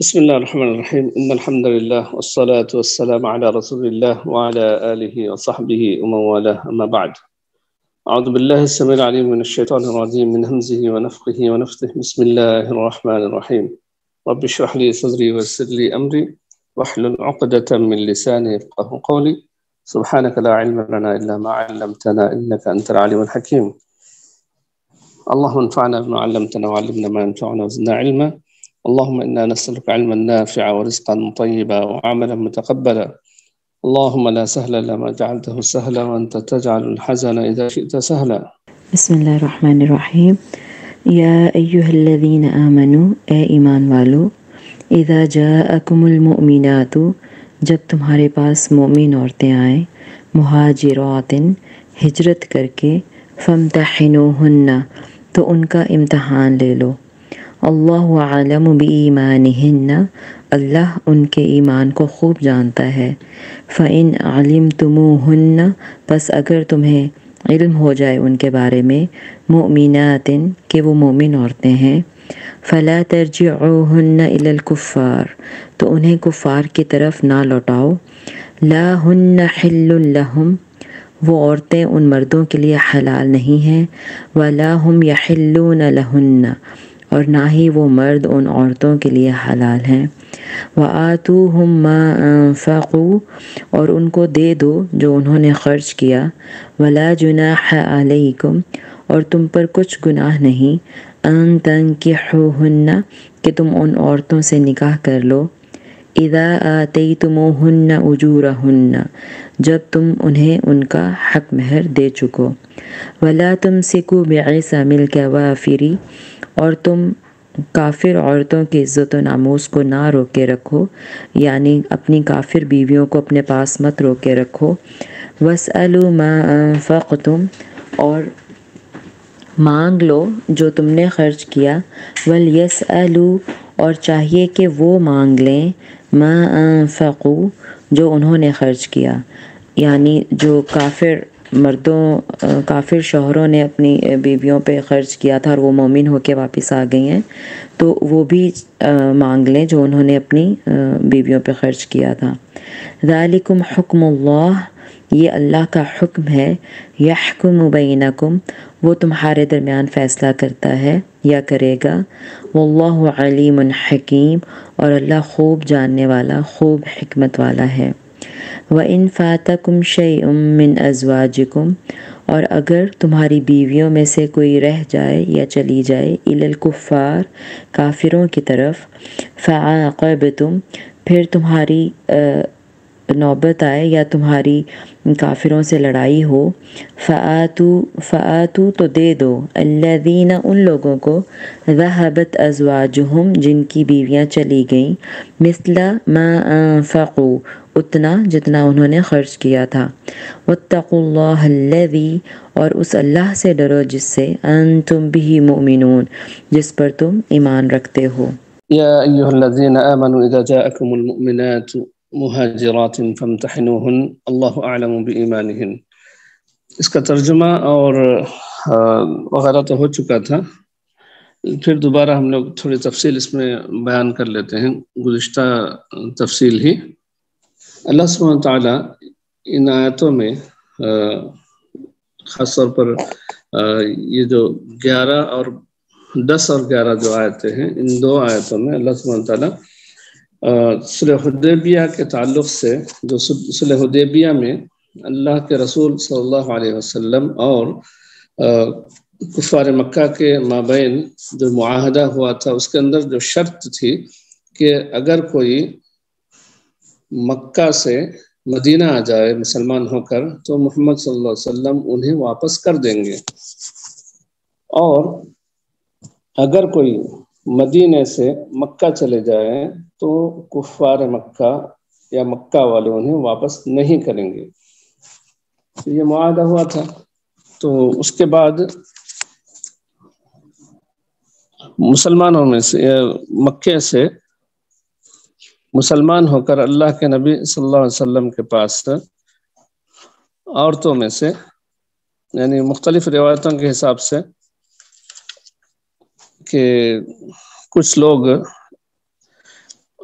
بسم الله الرحمن الرحيم إن الحمد لله والصلاة والسلام على رسول الله وعلى آله وصحبه ومن والاه أما بعد. أعوذ بالله السميع العليم من الشيطان الرجيم من همزه ونفخه ونفثه. بسم الله الرحمن الرحيم. رب اشرح لي صدري ويسر لي أمري واحلل عقدة من لساني يفقهوا قولي. سبحانك لا علم لنا إلا ما علمتنا إنك أنت العليم الحكيم. اللهم انفعنا بما علمتنا وعلمنا ما ينفعنا وزدنا علما. اللهم إنا نسألك علما نافعا ورزقا طيبا وعملا متقبلا. اللهم لا سهل إلا ما جعلته سهلا وأنت تجعل الحزن إذا شئت سهلا. بسم اللہ الرحمن الرحیم. یا ایہا الذین آمنوا، اے ایمان والو، اذا جاءکم المؤمنات، جب تمہارے پاس مومن عورتیں آئیں، مہاجرات، ہجرت کر کے، فامتحنوہن، تو ان کا امتحان لے لو. اللہ عالم بایمانہن، اللہ ان کے ایمان کو خوب جانتا ہے. فإن علمتموہن، پس اگر تمہیں علم ہو جائے ان کے بارے میں، مؤمنات، کہ وہ مومن عورتیں ہیں، فلا ترجعوہن الی الکفار، تو انہیں کفار کی طرف نہ لوٹاؤ. لا ہن حل لہم، وہ عورتیں ان مردوں کے لیے حلال نہیں ہیں. ولا ہم یحلون لہن، اور نہ ہی وہ مرد ان عورتوں کے لیے حلال ہیں. وآتوہم ما انفقوا، اور ان کو دے دو جو انہوں نے خرچ کیا. ولا جناح علیکم، اور تم پر کچھ گناہ نہیں، ان تنکحوہن، کہ تم ان عورتوں سے نکاح کر لو. اذا آتیتموہن اجورہن، جب تم انہیں ان کا حق مہر دے چکو. ولا تمسکوا بعصم الکوافر، اور تم کافر عورتوں کی عزت و ناموس کو نہ روکے رکھو، یعنی اپنی کافر بیویوں کو اپنے پاس مت روکے رکھو. واسألوا ما انفقتم، اور مانگ لو جو تم نے خرچ کیا. ولیسألوا، اور چاہیے کہ وہ مانگ لیں، ما انفقوا، جو انہوں نے خرچ کیا، یعنی جو کافر شوہروں نے اپنی بیویوں پہ خرچ کیا تھا اور وہ مومن ہو کے واپس آ گئی ہیں، تو وہ بھی مانگ لیں جو انہوں نے اپنی بیویوں پہ خرچ کیا تھا. ذالکم حکم اللہ، یہ اللہ کا حکم ہے. یحکم بینکم، وہ تمہارے درمیان فیصلہ کرتا ہے یا کرے گا. واللہ علیم حکیم، اور اللہ خوب جاننے والا، خوب حکمت والا ہے. وَإِن فَاتَكُمْ شَيْءٌ مِّنْ أَزْوَاجِكُمْ، اور اگر تمہاری بیویوں میں سے کوئی رہ جائے یا چلی جائے، إِلَى الْكُفَّارِ، کافروں کی طرف، فَعَاقَبْتُمْ، پھر تمہاری نوبت آئے یا تمہاری کافروں سے لڑائی ہو، فآتو، تو دے دو، الذین، ان لوگوں کو، ذہبت ازواجہم، جن کی بیویاں چلی گئیں، مثل ما انفقوا، اتنا جتنا انہوں نے خرچ کیا تھا. واتقوا اللہ الذی، اور اس اللہ سے ڈرو جس سے، انتم بہ مؤمنون، جس پر تم ایمان رکھتے ہو. يا أيها الذين آمنوا إذا جاءكم المؤمنات مهاجرات فامتحنوهن الله أعلم بإيمانهن. اس کا ترجمہ اور وغیرہ تو ہو چکا تھا، پھر دوبارہ ہم لوگ تھوڑی تفصیل اس میں بیان کر لیتے ہیں، گزشتہ تفصیل ہی. اللہ سبحانہ وتعالیٰ ان آیتوں میں خاص طور پر یہ جو 11 اور 10 اور 11 جو آیتیں ہیں، ان دو آیتوں میں اللہ سبحانہ وتعالیٰ صلح حدیبیہ کے تعلق سے، جو صلح حدیبیہ میں اللہ کے رسول صلی اللہ علیہ وسلم اور کفار مکہ کے مابین جو معاہدہ ہوا تھا، اس کے اندر جو شرط تھی کہ اگر کوئی مکہ سے مدینہ آ جائے مسلمان ہو کر، تو محمد صلی اللہ علیہ وسلم انہیں واپس کر دیں گے، اور اگر کوئی مدینے سے مکہ چلے جائیں تو کفار مکہ یا مکہ والے انہیں واپس نہیں کریں گے. یہ معاہدہ ہوا تھا. تو اس کے بعد مسلمانوں میں سے، مکے سے مسلمان ہو کر اللہ کے نبی صلی اللہ علیہ وسلم کے پاس عورتوں میں سے، یعنی مختلف روایتوں کے حساب سے، کہ کچھ لوگ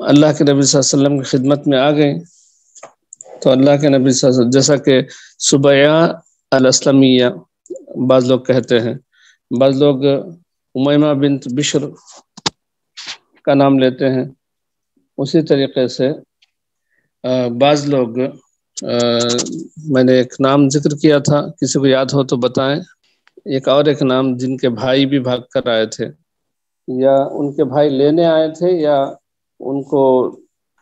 اللہ کے نبی صلی اللہ علیہ وسلم کی خدمت میں آ گئیں، تو اللہ کے نبی صلی اللہ علیہ وسلم جیسا کہ سبیہ الاسلمیہ بعض لوگ کہتے ہیں، بعض لوگ امیمہ بنت بشر کا نام لیتے ہیں، اسی طریقے سے بعض لوگ میں نے ایک نام ذکر کیا تھا، کسی کو یاد ہو تو بتائیں، ایک نام جن کے بھائی بھی بھاگ کر آئے تھے، یا ان کے بھائی لینے آئے تھے، یا ان کو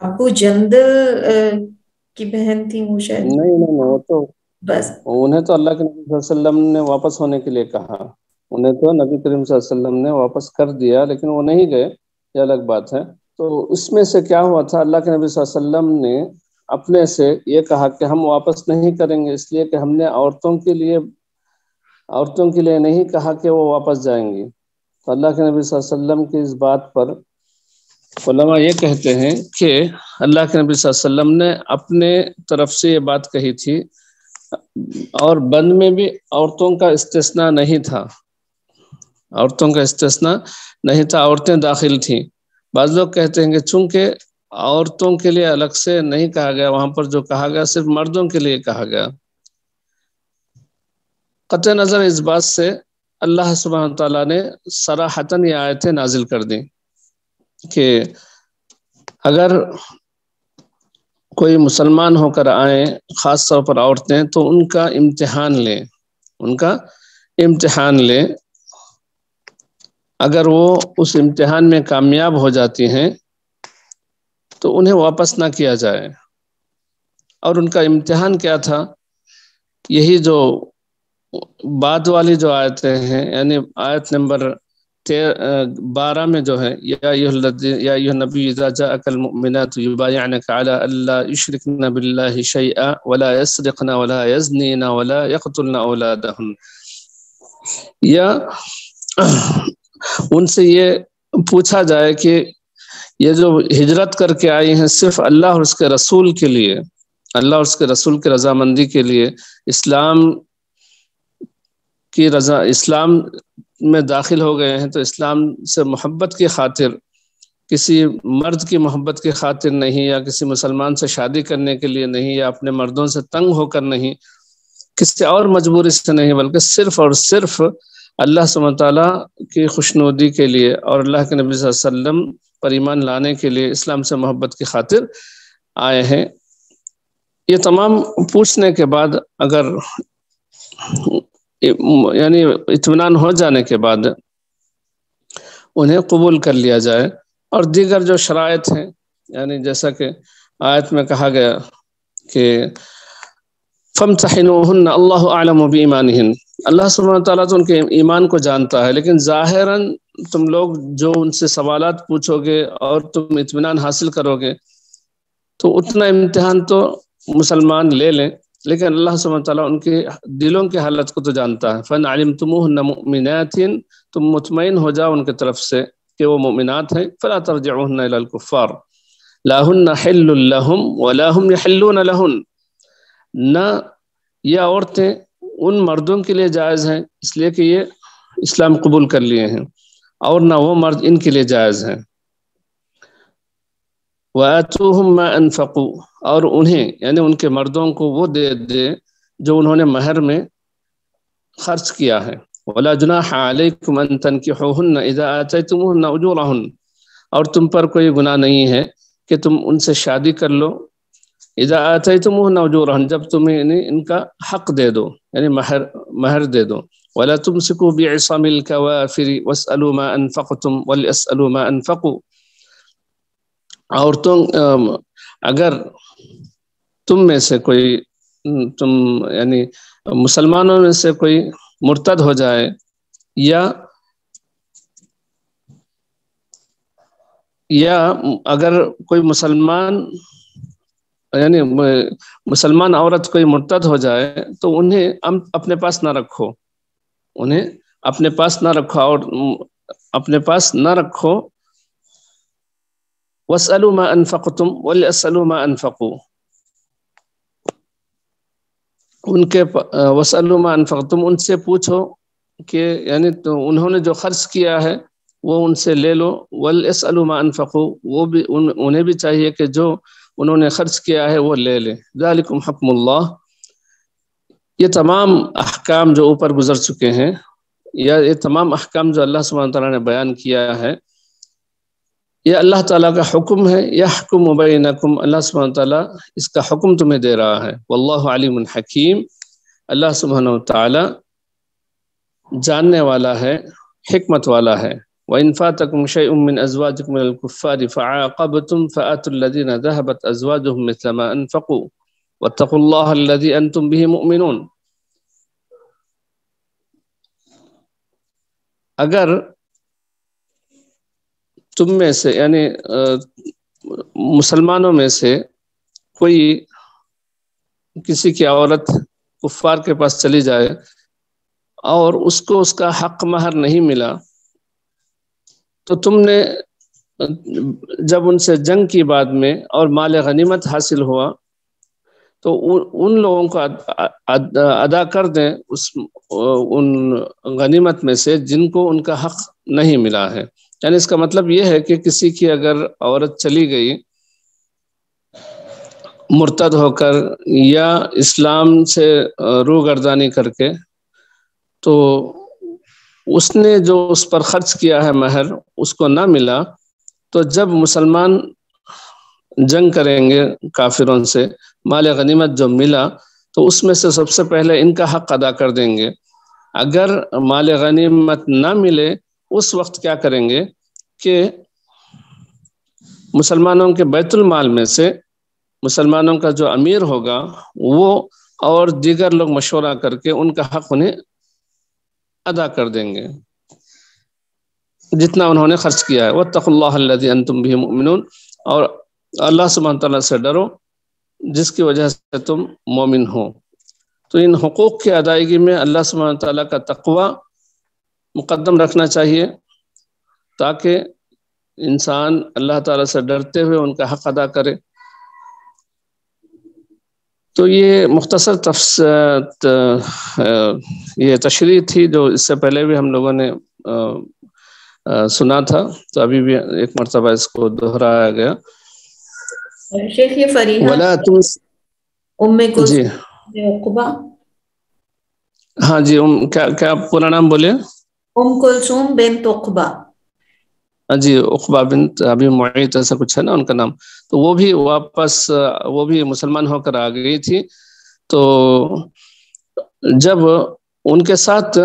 ابو جندل کی بہن تھی وہ شاید. نہیں وہ تو بس انہیں تو اللہ کے نبی صلی اللہ علیہ وسلم نے واپس ہونے کے لیے کہا، انہیں تو نبی کریم صلی اللہ علیہ وسلم نے واپس کر دیا، لیکن وہ نہیں گئے، یہ الگ بات ہے۔ تو اس میں سے کیا ہوا تھا، اللہ کے نبی صلی اللہ علیہ وسلم نے اپنے سے یہ کہا کہ ہم واپس نہیں کریں گے، اس لیے کہ ہم نے عورتوں کے لیے نہیں کہا کہ وہ واپس جائیں گی۔ تو اللہ کے نبی صلی اللہ علیہ وسلم کی اس بات پر علماء یہ کہتے ہیں کہ اللہ کے نبی صلی اللہ علیہ وسلم نے اپنے طرف سے یہ بات کہی تھی، اور بند میں بھی عورتوں کا استثناء نہیں تھا، عورتیں داخل تھیں۔ بعض لوگ کہتے ہیں کہ چونکہ عورتوں کے لیے الگ سے نہیں کہا گیا، وہاں پر جو کہا گیا صرف مردوں کے لیے کہا گیا۔ قطع نظر اس بات سے اللہ سبحانہ تعالیٰ نے صراحتاً یہ آیتیں نازل کر دیں کہ اگر کوئی مسلمان ہو کر آئیں، خاص طور پر عورتیں، تو ان کا امتحان لیں، اگر وہ اس امتحان میں کامیاب ہو جاتی ہیں تو انہیں واپس نہ کیا جائے۔ اور ان کا امتحان کیا تھا، یہی جو بعد والی جو آیتیں ہیں، یعنی آیت نمبر 12 میں جو ہے، یا ایھا النبی اذا جاءک المؤمنات یبایعنک علی الا یشرکن باللہ شیئا ولا یسرقن ولا یزنین ولا یقتلن اولادہن، یا ان سے یہ پوچھا جائے کہ یہ جو ہجرت کر کے آئی ہیں صرف اللہ اور اس کے رسول کے لیے، اللہ اور اس کے رسول کی رضامندی کے لیے، اسلام میں داخل ہو گئے ہیں، تو اسلام سے محبت کی خاطر، کسی مرد کی محبت کی خاطر نہیں، یا کسی مسلمان سے شادی کرنے کے لیے نہیں، یا اپنے مردوں سے تنگ ہو کر نہیں، کسی اور مجبوری سے نہیں، بلکہ صرف اور صرف اللہ سبحانہ تعالیٰ کی خوشنودی کے لیے اور اللہ کے نبی صلی اللہ علیہ وسلم پر ایمان لانے کے لیے، اسلام سے محبت کی خاطر آئے ہیں۔ یہ تمام پوچھنے کے بعد اگر یعنی اطمینان ہو جانے کے بعد انہیں قبول کر لیا جائے، اور دیگر جو شرائط ہیں، یعنی جیسا کہ آیت میں کہا گیا کہ فَامْتَحِنُوهُنَّ اللَّهُ أَعْلَمُ بِإِيمَانِهِنَّ، اللہ سبحانہ تعالیٰ تو ان کے ایمان کو جانتا ہے، لیکن ظاہراً تم لوگ جو ان سے سوالات پوچھو گے اور تم اطمینان حاصل کرو گے، تو اتنا امتحان تو مسلمان لے لیں، لیکن اللہ سبحانہ تعالیٰ ان کے دلوں کی حالت کو تو جانتا ہے۔ فَإِنْ عَلِمْتُمُوهُنَّ مُؤْمِنَاتٍ، تم مطمئن ہو جاؤ ان کے طرف سے کہ وہ مؤمنات ہیں، فَلَا تَرْجِعُوهُنَّ إِلَى الْكُفَّارِ لَا هُنَّ حِلٌّ لَهُمْ وَلَا هُمْ يَحِلُّونَ لَهُنَّ، نہ یہ عورتیں ان مردوں کے لیے جائز ہیں اس لیے کہ یہ اسلام قبول کر لیے ہیں، اور نہ وہ مرد ان کے لیے جائز ہیں۔ وَآتُوهُمْ مَا أَنفَقُوا، اور انہیں یعنی ان کے مردوں کو وہ دے دے جو انہوں نے مہر میں خرچ کیا ہے۔ وَلَا جُنَاحَ عَلَيْكُمْ أَن تَنكِحُوهُنَّ إِذَا آتَيْتُمُوهُنَّ أُجُورَهُنَّ، اور تم پر کوئی گناہ نہیں ہے کہ تم ان سے شادی کر لو، اذا آتیتموهن اجورهن، جب تمہیں ان کا حق دے دو، یعنی مہر دے دو۔ ولا تمسكوا بعصام الكوافر واسألوا ما انفقتم وليسألوا ما انفقوا، اور اگر تم میں سے کوئی یعنی مسلمانوں میں سے کوئی مرتد ہو جائے، یا اگر کوئی مسلمان عورت کوئی مرتد ہو جائے تو انہیں اپنے پاس نہ رکھو، اور اپنے پاس نہ رکھو۔ وَاسْأَلُوا مَا أَنفَقْتُمْ وَلْيَسْأَلُوا مَا أَنفَقُوا، وَاسْأَلُوا مَا أَنفَقْتُمْ، ان سے پوچھو کہ یعنی تو انہوں نے جو خرچ کیا ہے وہ ان سے لے لو. وَلْيَسْأَلُوا مَا أَنفَقُوا، وہ بھی انہیں بھی چاہیے کہ جو انہوں نے خرچ کیا ہے وہ لے لیں. ذَلِكُمْ حُکْمُ اللَّهِ، یہ تمام احکام جو اوپر گزر چکے ہیں، یا یہ تمام احکام جو اللہ سبحانہ تعالیٰ نے بیان کیا ہے، یہ اللہ تعالیٰ کا حکم ہے. یحکم بینکم، اللہ سبحانہ تعالیٰ اس کا حکم تمہیں دے رہا ہے. واللہ علیم حکیم، اللہ سبحانہ تعالیٰ جاننے والا ہے، حکمت والا ہے. وَإِنْ فَاتَكُمْ شَيْءٌ مِّنْ أَزْوَاجِكُمْ مِنَ الْكُفَّارِ فَعَاقَبْتُمْ فَآتُوا الَّذِينَ ذَهَبَتْ أَزْوَاجُهُمْ مِثْلَ مَا أَنفَقُوا وَاتَّقُوا اللَّهَ الَّذِي أَنْتُمْ بِهِ مُؤْمِنُونَ. اگر تم میں سے یعنی مسلمانوں میں سے کوئی کسی کی عورت کفار کے پاس چلی جائے اور اس کو اس کا حق مہر نہیں ملا، تو تم نے جب ان سے جنگ کی بعد میں اور مال غنیمت حاصل ہوا تو ان لوگوں کو ادا کر دیں ان غنیمت میں سے جن کو ان کا حق نہیں ملا ہے. یعنی اس کا مطلب یہ ہے کہ کسی کی اگر عورت چلی گئی مرتد ہو کر یا اسلام سے روگردانی کر کے، تو اس نے جو اس پر خرچ کیا ہے مہر اس کو نہ ملا، تو جب مسلمان جنگ کریں گے کافروں سے، مال غنیمت جو ملا تو اس میں سے سب سے پہلے ان کا حق ادا کر دیں گے. اگر مال غنیمت نہ ملے اس وقت کیا کریں گے کہ مسلمانوں کے بیت المال میں سے مسلمانوں کا جو امیر ہوگا وہ اور دیگر لوگ مشورہ کر کے ان کا حق انہیں ادا کر دیں گے جتنا انہوں نے خرچ کیا ہے. وَاتَّقُوا اللَّهَ الَّذِي أَنْتُمْ بِهِ مُؤْمِنُونَ، اور اللہ سبحانہ تعالیٰ سے ڈرو جس کی وجہ سے تم مومن ہو. تو ان حقوق کی ادائیگی میں اللہ سبحانہ تعالیٰ کا تقوی مقدم رکھنا چاہیے تاکہ انسان اللہ تعالیٰ سے ڈرتے ہوئے ان کا حق ادا کرے. تو یہ مختصر یہ تشریح تھی جو اس سے پہلے بھی ہم لوگوں نے سنا تھا، تو ابھی بھی ایک مرتبہ اس کو دہرایا گیا. شیخ یہ فریحہ ولا جی عقبہ، ہاں جی کیا پورا نام بولے؟ کلثوم بنت عقبہ. جی عقبہ بنت ابھی معیط ایسا کچھ ہے نا ان کا نام. تو وہ بھی واپس وہ بھی مسلمان ہو کر آ گئی تھی. تو جب ان کے ساتھ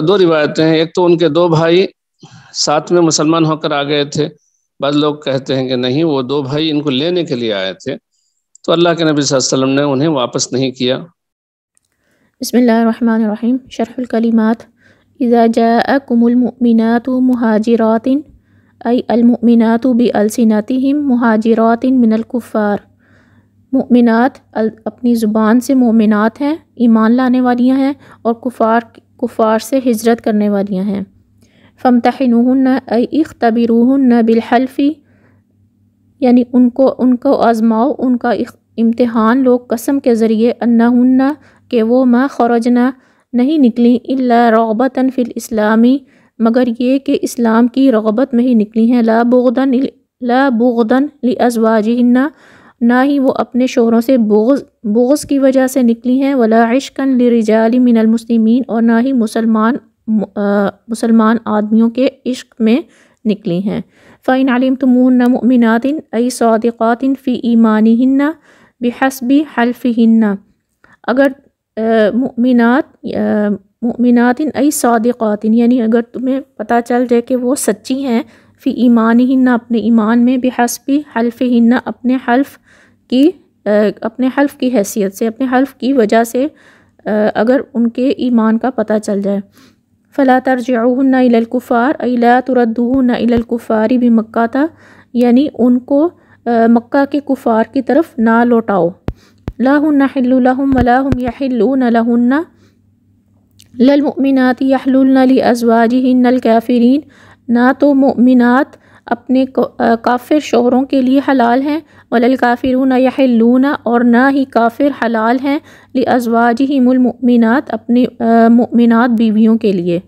دو روایتیں ہیں، ایک تو ان کے دو بھائی ساتھ میں مسلمان ہو کر آ گئے تھے، بعض لوگ کہتے ہیں کہ نہیں وہ دو بھائی ان کو لینے کے لیے آئے تھے، تو اللہ کے نبی صلی اللہ علیہ وسلم نے انہیں واپس نہیں کیا. بسم اللہ الرحمن الرحیم. شرح الکلمات. اذا جاءکم المؤمنات مہاجرات ای المؤمنات بألسنتہم مہاجرات من الکفار. مؤمنات اپنی زبان سے مومنات ہیں، ایمان لانے والیاں ہیں، اور کفار سے ہجرت کرنے والیاں ہیں. فامتحنوہن ای اختبروہن بالحلف، یعنی ان کو آزماؤ، ان کا امتحان لو قسم کے ذریعے، انہن کہ وہ ما خرجنا نہیں نکلی الا رغبتاً فی الاسلامی مگر یہ کہ اسلام کی رغبت میں ہی نکلی ہیں، لا بغضاً لازواجہن نہ ہی وہ اپنے شوہروں سے بغض کی وجہ سے نکلی ہیں، ولا عشقاً لرجال من المسلمین اور نہ ہی مسلمان آدمیوں کے عشق میں نکلی ہیں. فَإِنْ عَلِمْتُمُوهُنَّ مُؤْمِنَاتٍ أَيْ صَادِقَاتٍ فِي إِيمَانِهِنَّ بِحَسْبِ حَلْفِهِنَّ، اگر مؤمنات ای صادقات، یعنی اگر تمہیں پتہ چل جائے کہ وہ سچی ہیں، فی ایمانہن اپنے ایمان میں، بحسب حلفہن اپنے حلف کی حیثیت سے، اپنے حلف کی وجہ سے اگر ان کے ایمان کا پتہ چل جائے. فلا ترجعوہن الی الکفار ای لا تردوہن الی الکفار بمکہ، یعنی ان کو مکہ کے کفار کی طرف نہ لوٹاؤ. لا ہن حل لہم ولا ہم یحلون لہن للمؤمنات یحللن لازواجہن الکافرین، نہ تو مؤمنات اپنے کافر شوہروں کے لیے حلال ہیں، وللکافرون یحلون اور نہ ہی کافر حلال ہیں، لازواجہم المؤمنات اپنی مؤمنات بیویوں کے لیے.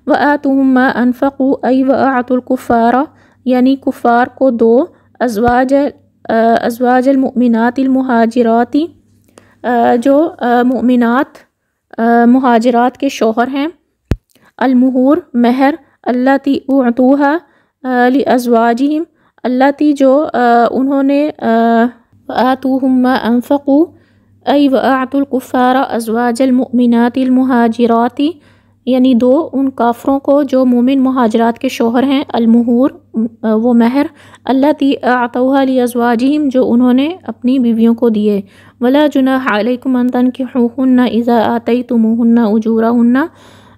وآتوہم ما انفقوا ای وآتوا الکفار یعنی کفار کو دو ازواج المؤمنات المہاجرات جو مؤمنات مہاجرات کے شوہر ہیں، المہور مہر، اللاتی اعطوها لازواجہم اللاتی جو انہوں نے وآتوہم ما انفقوا ای وآتوا الکفار ازواج المؤمنات المہاجرات یعنی دو ان کافروں کو جو مومن مہاجرات کے شوہر ہیں، المہور وہ مہر، اللاتی اعطوها لازواجہم جو انہوں نے اپنی بیویوں کو دیے، ولا جناح علیکم ان تنکحوہن اذا آتیتموہن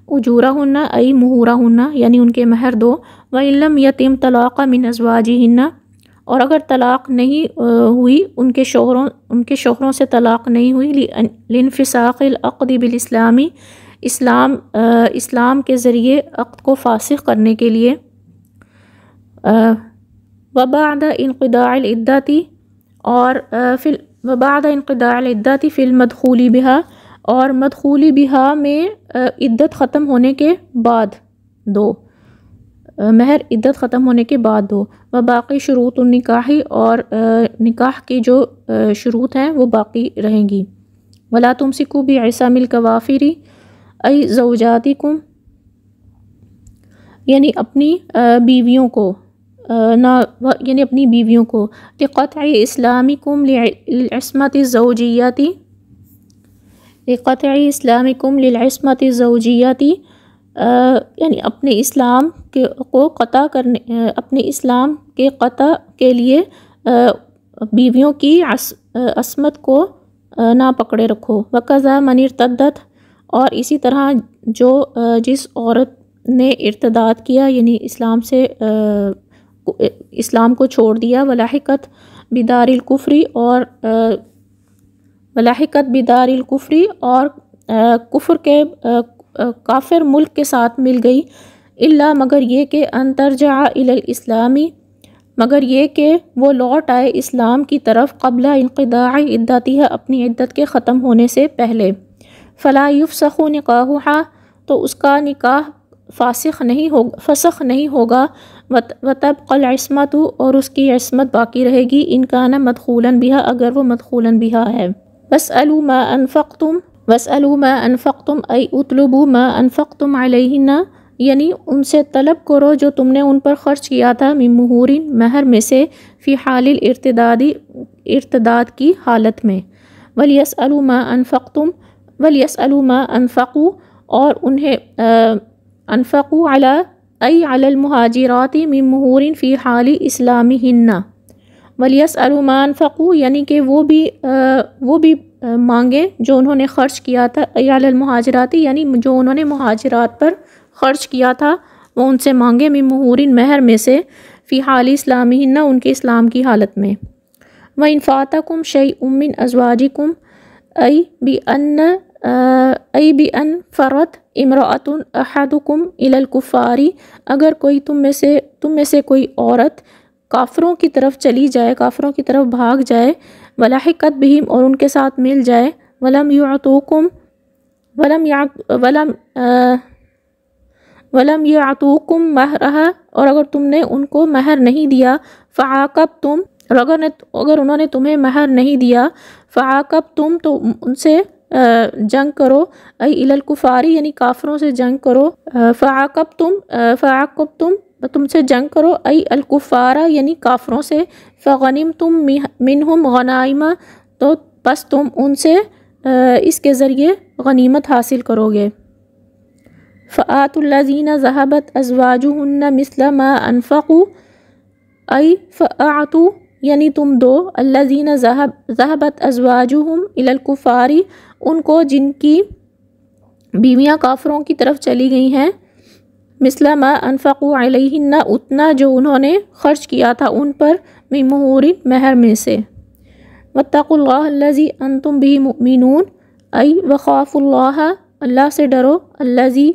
اجورہن ای مہورہن یعنی ان کے مہر دو، وإن لم یتم طلاق من ازواجہن اور اگر طلاق نہیں ہوئی ان کے شوہروں سے طلاق نہیں ہوئی، لانفساق العقد بالاسلامی اسلام کے ذریعے عقد کو فاسخ کرنے کے لیے، وبعد انقضاء العدت اور وبعد انقضاء العدت فی المدخول بہا اور مدخول بہا میں عدت ختم ہونے کے بعد دو، مہر عدت ختم ہونے کے بعد دو، وباقی شروط النکاح اور نکاح کی جو شروط ہیں وہ باقی رہیں گی، ولا تمسکوا بعصام الکوافر ای زوجاتکم یعنی اپنی بیویوں کو لقطع اسلامکم للعصمت الزوجیتی یعنی اپنے اسلام کے قطع کے لیے بیویوں کی عصمت کو نہ پکڑے رکھو، وقضا من ارتدت اور اسی طرح جس عورت نے ارتداد کیا یعنی اسلام کو چھوڑ دیا، ولاحقت بدار الکفری اور کفر کے کافر ملک کے ساتھ مل گئی، الا مگر یہ کہ ان ترجع الی الاسلامی مگر یہ کہ وہ لوٹ آئے اسلام کی طرف، قبل انقضاء عدتها اپنی عدت کے ختم ہونے سے پہلے، فلا یفسخ نکاحها تو اس کا نکاح فسخ نہیں ہوگا، وتبقى العصمت اور اس کی عصمت باقی رہے گی، ان کان مدخولا بها اگر وہ مدخولا بها ہے، واسألوا ما انفقتم ای اطلبوا ما انفقتم علیہن یعنی ان سے طلب کرو جو تم نے ان پر خرچ کیا تھا، من مہور مہر میں سے، فی حال ارتداد کی حالت میں، ولیسألوا ما انفقوا اور انہیں انفقوا علی المہاجرات من مہور فی حال اسلامہن، ولیسألوا ما انفقوا یعنی کہ وہ بھی مانگے جو انہوں نے خرچ کیا تھا، علی المہاجرات یعنی جو انہوں نے مہاجرات پر خرچ کیا تھا وہ ان سے مانگے، من مہور مہر میں سے، فی حال اسلامہن ان کے اسلام کی حالت میں، وإن فاتکم شیء من ازواجکم ای بأن فرت امرأۃ احدکم الی الکفار اگر کوئی تم میں سے کوئی عورت کافروں کی طرف چلی جائے، کافروں کی طرف بھاگ جائے، ولاحقت بہم اور ان کے ساتھ مل جائے، ولم یعطوکم مہرہا اور اگر تم نے ان کو مہر نہیں دیا، فعاقبتم اگر انہوں نے تمہیں مہر نہیں دیا، فعاقبتم تو ان سے جنگ کرو، ای الی الکفار یعنی کافروں سے جنگ کرو، فعاقبتم تم سے جنگ کرو، ای الکفار یعنی کافروں سے، فغنمتم منہم غنائما تو پس تم ان سے اس کے ذریعے غنیمت حاصل کرو گے، فآتوا الذین ذہبت ازواجہن مثل ما انفقوا ای فاعطوا یعنی تم دو الذین ذہبت ازواجہم الی الکفار ان کو جن کی بیویاں کافروں کی طرف چلی گئی ہیں، مثل ما انفقوا علیہن اتنا جو انہوں نے خرچ کیا تھا ان پر، من مہور مہر میں سے، واتقوا اللہ الذی انتم بہ مؤمنون ای وخافوا اللہ اللہ سے ڈرو، الذی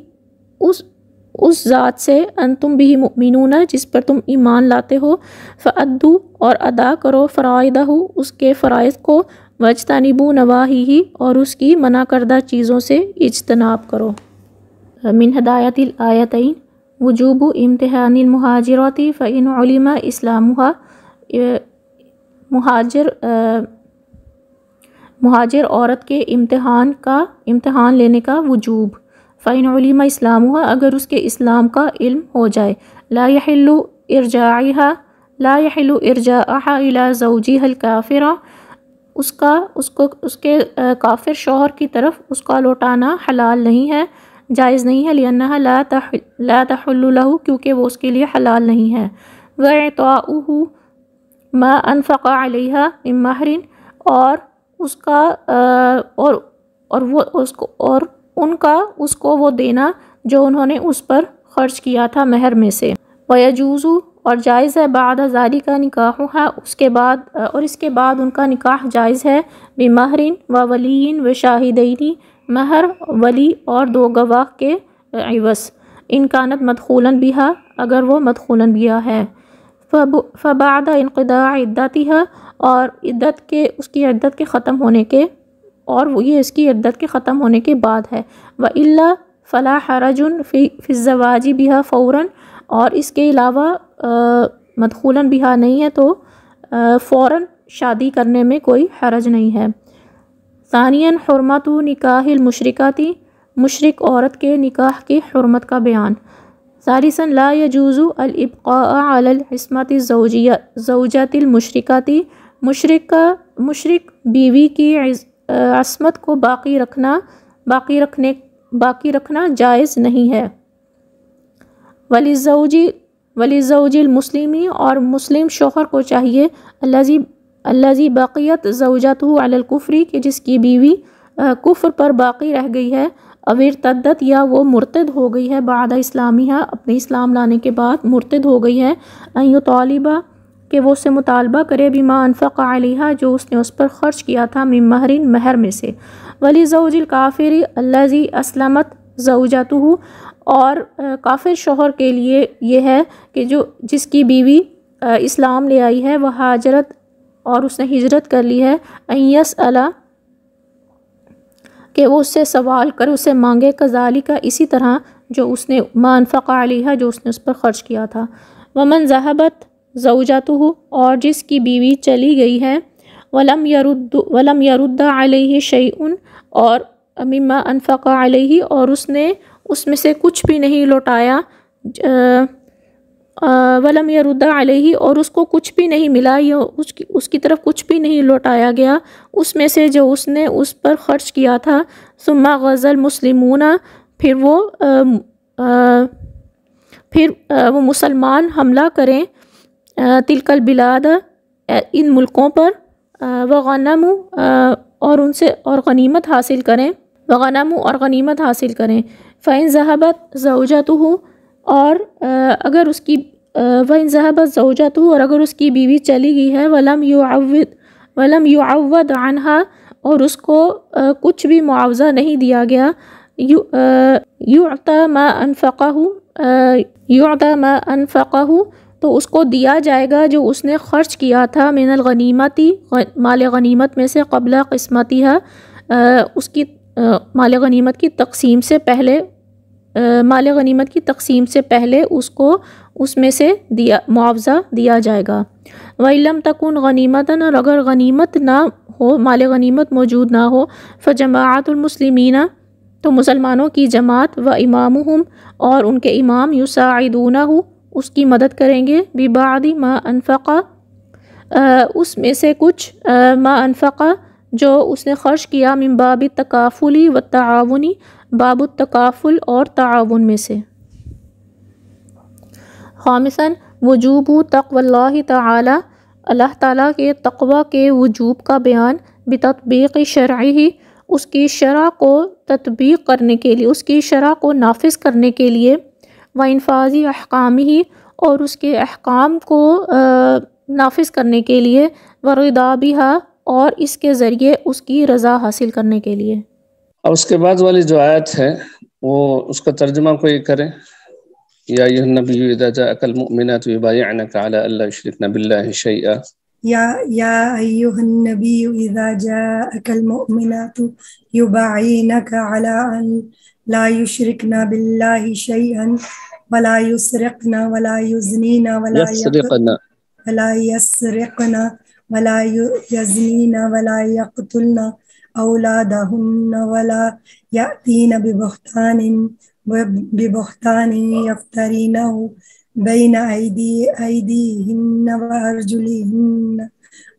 اس ذات سے، انتم بہ مؤمنون جس پر تم ایمان لاتے ہو، فأدوا اور ادا کرو، فرائضہ اس کے فرائض کو، واجتنبوا نواہیہ اور اس کی منع کردہ چیزوں سے اجتناب کرو۔ من ہدایت الآیتین وجوب امتحان المہاجرات فإن علم اسلامها مہاجر عورت کے امتحان لینے کا وجوب، فإن علم اسلامها اگر اس کے اسلام کا علم ہو جائے، لا يحل ارجاعها الى زوجها الکافر اس کے کافر شوہر کی طرف اس کا لوٹانا حلال نہیں ہے، جائز نہیں ہے، لأنها لا تحل له کیونکہ وہ اس کے لیے حلال نہیں ہے، وإعطاؤه ما انفق عليها من مہر اور اس کا اور ان کا اس کو وہ دینا جو انہوں نے اس پر خرچ کیا تھا مہر میں سے، ويجوز اور جائز ہے بعد ذالک نکاحها اس کے بعد ان کا نکاح جائز ہے، بمہر وولی وشاہدین مہر، ولی اور 2 گواہ کے عوض، ان کانت مدخولا بہا اگر وہ مدخولا بہا ہے، فبعد انقضاء عدتها اور اس کی عدت کے ختم ہونے کے، اور یہ اس کی عدت کے ختم ہونے کے بعد ہے، وإلا فلا حرج فی الزواج بها فورا اور اس کے علاوہ مدخولاً بہا نہیں ہے تو فوراً شادی کرنے میں کوئی حرج نہیں ہے۔ ثانیاً حرمت نکاح المشرکاتی مشرک عورت کے نکاح کی حرمت کا بیان۔ ثالثاً لا يجوز الابقاء على العصمۃ زوجات المشرکاتی مشرک بیوی کی عصمت کو باقی رکھنا جائز نہیں ہے۔ وللزوج المسلمی اور مسلم شوہر کو چاہیے الذی بقیت زوجته علی الکفر کہ جس کی بیوی کفر پر باقی رہ گئی ہے، او ارتدت یا وہ مرتد ہو گئی ہے، بعد اسلامیہ اپنے اسلام لانے کے بعد مرتد ہو گئی ہے، ان یطالبہ کہ وہ اس سے مطالبہ کرے بما انفق علیہا جو اس نے اس پر خرچ کیا تھا، من مہر میں سے، ولزوج الکافر الذی اسلمت زوجته اور کافر شوہر کے لیے یہ ہے کہ جس کی بیوی اسلام لے آئی ہے، وہ ہاجرت اور اس نے ہجرت کر لی ہے، ان یسأل کہ وہ اس سے سوال کرے، اس سے مانگے، کذالک اسی طرح جو اس نے ما انفق علیہا جو اس نے اس پر خرچ کیا تھا، ومن ذہبت زوجته اور جس کی بیوی چلی گئی ہے، ولم یرد علیہ شیء اور مما انفق علیہ اور اس نے اس میں سے کچھ بھی نہیں لوٹایا، ولم یرد علیہ اور اس کو کچھ بھی نہیں ملا، یا اس کی طرف کچھ بھی نہیں لوٹایا گیا اس میں سے جو اس نے اس پر خرچ کیا تھا، ثم غزا المسلمون پھر وہ مسلمان حملہ کریں تلک البلاد ان ملکوں پر، وغنموا اور ان سے اور غنیمت حاصل کریں، فَإِن ذَهَبَتْ زَوْجَتُهُ اور اگر اس کی وَإِن ذَهَبَتْ زَوْجَتُهُ اور اگر اس کی بیوی چلی گئی ہے، وَلَمْ يُعَوَّدْ عَنْهَا اور اس کو کچھ بھی معاوضہ نہیں دیا گیا، يُعْطَى مَا أَنْفَقَهُ تو اس کو دیا جائے گا جو اس نے خرچ کیا تھا، من الغنیمتی مال غنیمت میں سے، قبل قسمتها اس کی مال غنیمت کی تقسیم سے پہلے، اس کو اس میں سے معاوضہ دیا جائے گا۔ وَإِن لَمْ تَكُنْ غَنِيمَةً اور اگر غنیمت نہ ہو، مال غنیمت موجود نہ ہو، فَجَمَاعَةُ الْمُسْلِمِينَ تو مسلمانوں کی جماعت، وَإِمَامُهُمْ اور ان کے امام، يُسَاعِدُونَهُ اس کی مدد کریں گے، بِبَعْضِ مَا أَنْفَقَ اس میں سے کچھ، ما انفقا جو اس نے خرچ کیا، من باب التکافل والتعاون باب التکافل اور تعاون میں سے۔ خامساً وجوب تقوی اللہ تعالی اللہ تعالیٰ کے تقوی کے وجوب کا بیان، بتطبیق شرعہ اس کی شرع کو تطبیق کرنے کے لیے، اس کی شرع کو نافذ کرنے کے لیے، وانفاذ احکامہ اور اس کے احکام کو نافذ کرنے کے لیے، ورضا بہا اور اس کے ذریعے اس کی رضا حاصل کرنے کے لیے۔ اور اس کے بعد والی جو آیت ہے وہ اس کا ترجمہ کوئی کرے۔ یا ایھا النبی اذا جاءک المؤمنات یبایعنک علی الا یشرکن باللہ شیئا یا ایھا النبی اذا جاءک المؤمنات یبایعنک علی ان لا یشرکنا باللہ شیئا ولا یسرقنا ولا یزنینا ولا یسرقنا ولا یزنین ولا یقتلن اولادہن ولا یأتین ببہتان یفترینہ بین ایدیہن وارجلہن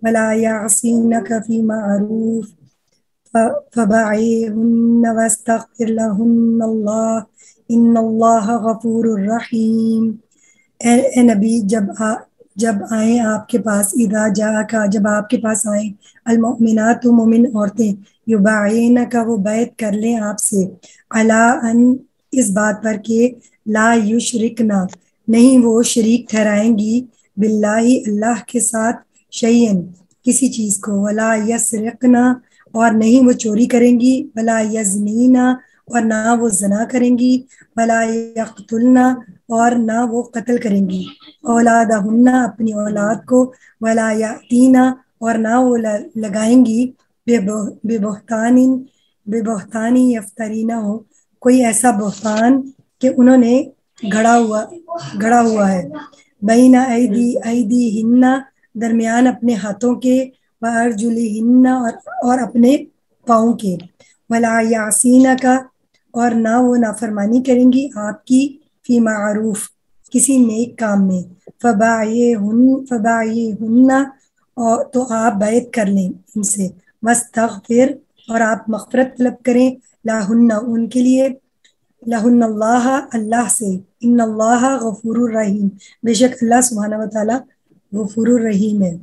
ولا یعصینک فی معروف فبعیہن واستغفر لہن اللہ ان اللہ غفور الرحیم۔ اے نبی جب آئیں آپ کے پاس، اذا جاءک جب آپ کے پاس آئیں، المؤمنات مومن عورتیں، یبایعنک وہ بیعت کر لیں آپ سے، علی ان اس بات پر کہ لا یشرکنا نہیں وہ شریک ٹھہرائیں گی، باللہ اللہ کے ساتھ، شیئن کسی چیز کو، ولا یسرقنا اور نہیں وہ چوری کریں گی، ولا یزنینا اور نہ وہ زنا کریں گی، ولا یقتلنا اور نہ وہ قتل کریں گی، اولادہن اپنی اولاد کو، ولا یاتینا اور نہ وہ لگائیں گی، ببہتان یفترینہ ہو کوئی ایسا بہتان کہ انہوں نے گھڑا ہوا ہے، بین ایدیہن درمیان اپنے ہاتھوں کے، وارجلہن اور اپنے پاؤں کے، ولا یعصینک اور نہ وہ نافرمانی کریں گی آپ کی، فی معروف کسی نیک کام میں، فبایہن تو آپ بیعت کر لیں ان سے، واستغفر اور آپ مغفرت طلب کریں، لہن ان کے لیے، لہن اللہ اللہ سے، ان اللہ غفور الرحیم بے شک اللہ سبحانہ و تعالی غفور الرحیم ہے۔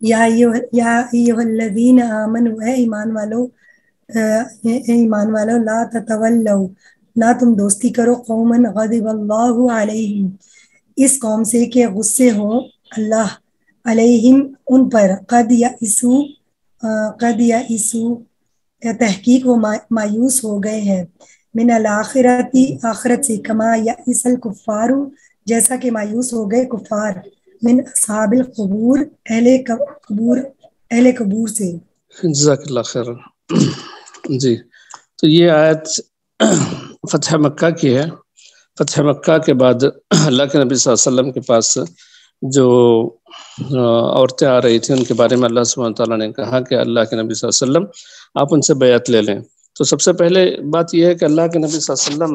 یا ایھا الذین آمنوا اے ایمان والو لا تتولوا نہ تم دوستی کرو، قوما غضب اللہ علیہم اس قوم سے کہ غصے ہوں اللہ علیہم ان پر، قد یئسوا تحقیق وہ مایوس ہو گئے ہیں، من الآخرتی آخرت سے، کما یئس الکفار جیسا کہ مایوس ہو گئے کفار، من اصحاب القبور اہل قبور سے۔ جزاک اللہ خیر۔ جی تو یہ آیت فتح مکہ کی ہے۔ فتح مکہ کے بعد اللہ کے نبی صلی اللہ علیہ وسلم کے پاس جو عورتیں آ رہی تھیں ان کے بارے میں اللہ سبحانہ تعالیٰ نے کہا کہ اللہ کے نبی صلی اللہ علیہ وسلم آپ ان سے بیعت لے لیں۔ تو سب سے پہلے بات یہ ہے کہ اللہ کے نبی صلی اللہ علیہ وسلم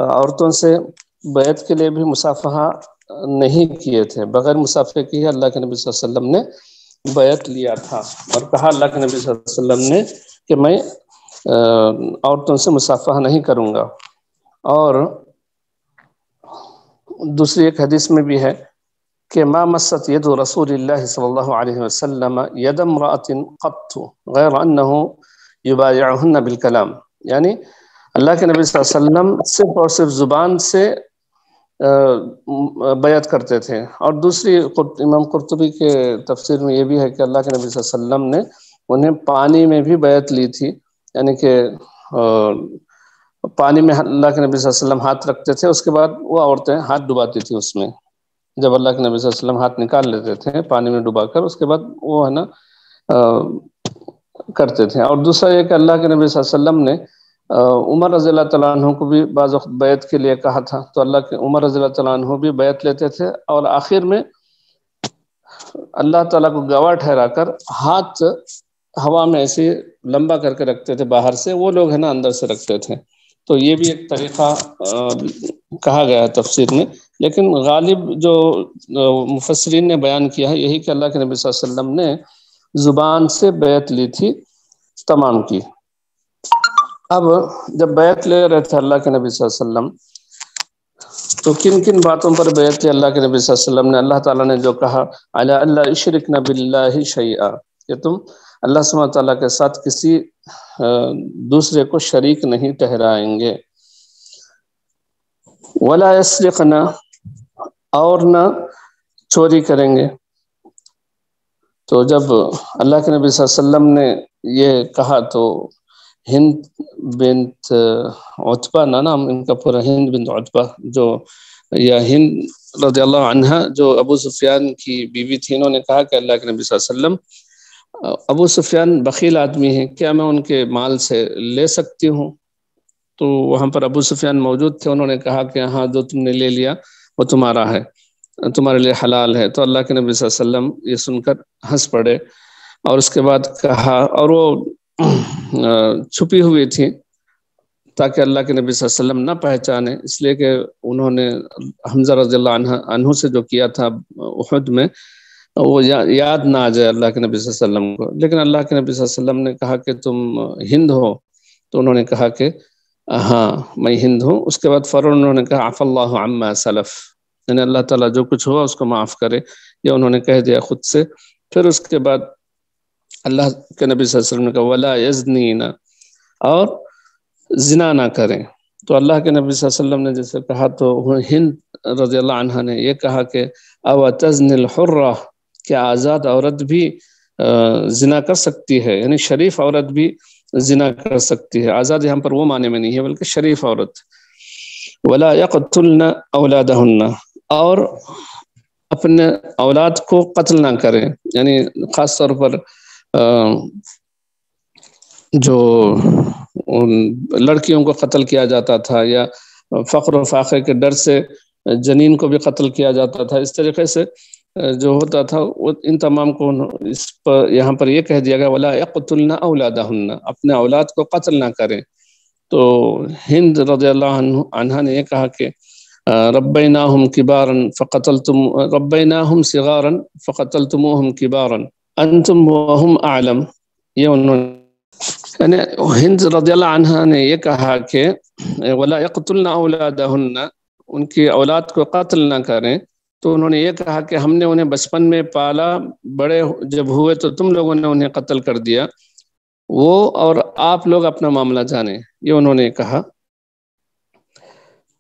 عورتوں سے بیعت کے لیے بھی مصافحہ نہیں کیے تھے، بغیر مصافحے کی اللہ کے نبی صلی اللہ علیہ وسلم نے بیعت لیا تھا، اور کہا اللہ کے نبی صلی اللہ علیہ وسلم نے کہ میں عورتوں سے مصافحہ نہیں کروں گا۔ اور دوسری ایک حدیث میں بھی ہے کہ ما مست ید رسول اللہ صلی اللہ علیہ وسلم ید امرأۃ قط غیر انہ یبایعہن بالکلام، یعنی اللہ کے نبی صلی اللہ علیہ وسلم صرف اور صرف زبان سے بیعت کرتے تھے۔ اور دوسری امام قرطبی کے تفسیر میں یہ بھی ہے کہ اللہ کے نبی صلی اللہ علیہ وسلم نے انہیں پانی میں بھی بیعت لی تھی، یعنی کہ پانی میں اللہ کے نبی صلی اللہ علیہ وسلم ہاتھ رکھتے تھے، اس کے بعد وہ عورتیں ہاتھ ڈباتی تھی اس میں، جب اللہ کے نبی صلی اللہ علیہ وسلم ہاتھ نکال لیتے تھے پانی میں ڈبا کر، اس کے بعد وہ ہے نا کرتے تھے۔ اور دوسرا یہ کہ اللہ کے نبی صلی اللہ علیہ وسلم نے عمر رضی اللہ تعالیٰ عنہ کو بھی بعض وقت بیعت کے لیے کہا تھا، تو اللہ کے عمر رضی اللہ تعالیٰ عنہ بھی بیعت لیتے تھے، اور آخر میں اللہ تعالیٰ کو گواہ ٹھہرا کر ہاتھ ہوا میں ایسے لمبا کر کے رکھتے تھے باہر سے، وہ لوگ ہے نا اندر سے رکھتے تھے۔ تو یہ بھی ایک طریقہ کہا گیا ہے تفسیر میں، لیکن غالب جو مفسرین نے بیان کیا ہے یہی کہ اللہ کے نبی صلی اللہ علیہ وسلم نے زبان سے بیعت لی تھی تمام کی۔ اب جب بیعت لے رہے تھے اللہ کے نبی صلی اللہ علیہ وسلم تو کن کن باتوں پر بیعت لی اللہ کے نبی صلی اللہ علیہ وسلم نے؟ اللہ تعالیٰ نے جو کہا علی اللہ یشرکن باللہ شیئا، کہ تم اللہ سبحانہ تعالیٰ کے ساتھ کسی دوسرے کو شریک نہیں ٹھہرائیں گے، ولا یسرقن اور نہ چوری کریں گے۔ تو جب اللہ کے نبی صلی اللہ علیہ وسلم نے یہ کہا تو ہند بنت عتبہ نام ان کا پورا، ہند بنت عتبہ جو یا ہند رضی اللہ عنہ جو ابو سفیان کی بیوی تھی، انہوں نے کہا کہ اللہ کے نبی صلی اللہ علیہ وسلم ابو سفیان بخیل آدمی ہیں، کیا میں ان کے مال سے لے سکتی ہوں؟ تو وہاں پر ابو سفیان موجود تھے، انہوں نے کہا کہ ہاں جو تم نے لے لیا وہ تمہارا ہے، تمہارے لیے حلال ہے۔ تو اللہ کے نبی صلی اللہ علیہ وسلم یہ سن کر ہنس پڑے، اور اس کے بعد کہا، اور وہ چھپی ہوئی تھی تاکہ اللہ کے نبی صلی اللہ علیہ وسلم نہ پہچانے، اس لیے کہ انہوں نے حمزہ رضی اللہ عنہ سے جو کیا تھا احد میں وہ یاد نہ آ جائے اللہ کے نبی صلی اللہ علیہ وسلم کو۔ لیکن اللہ کے نبی صلی اللہ علیہ وسلم نے کہا کہ تم ہند ہو، تو انہوں نے کہا کہ ہاں میں ہند ہوں۔ اس کے بعد فوراً انہوں نے کہا عفا اللہ عما سلف، یعنی اللہ تعالیٰ جو کچھ ہوا اس کو معاف کرے، یہ انہوں نے کہہ دیا خود سے۔ پھر اس کے بعد اللہ کے نبی صلی اللہ علیہ وسلم نے کہا ولا یزنین، اور زنا نہ کریں۔ تو اللہ کے نبی صلی اللہ علیہ وسلم نے جیسے کہا، تو ہند رضی اللہ عنہ نے یہ کہا کہ او تزن الحرہ، کیا آزاد عورت بھی زنا کر سکتی ہے؟ یعنی شریف عورت بھی زنا کر سکتی ہے۔ آزاد یہاں پر وہ معنی میں نہیں ہے بلکہ شریف عورت۔ ولا یقتلن اولادہن، اور اپنے اولاد کو قتل نہ کریں، یعنی خاص طور پر جو لڑکیوں کو قتل کیا جاتا تھا، یا فقر و فاقے کے ڈر سے جنین کو بھی قتل کیا جاتا تھا، اس طریقے سے جو ہوتا تھا ان تمام کو اس پر یہاں پر یہ کہہ دیا گیا ولا یقتلن اولادہن، اپنے اولاد کو قتل نہ کریں۔ تو ہند رضی اللہ عنہ نے یہ کہا کہ ربیناہم کبارا فقتلتم، ربیناہم صغارا فقتلتموہم کبارا انتم وہم اعلم، یہ انہوں نے یعنی ہند رضی اللہ عنہ نے یہ کہا کہ ولا یقتلن اولادہن، ان کی اولاد کو قتل نہ کریں۔ تو انہوں نے یہ کہا کہ ہم نے انہیں بچپن میں پالا، بڑے جب ہوئے تو تم لوگوں نے انہیں قتل کر دیا، وہ اور آپ لوگ اپنا معاملہ جانیں، یہ انہوں نے کہا۔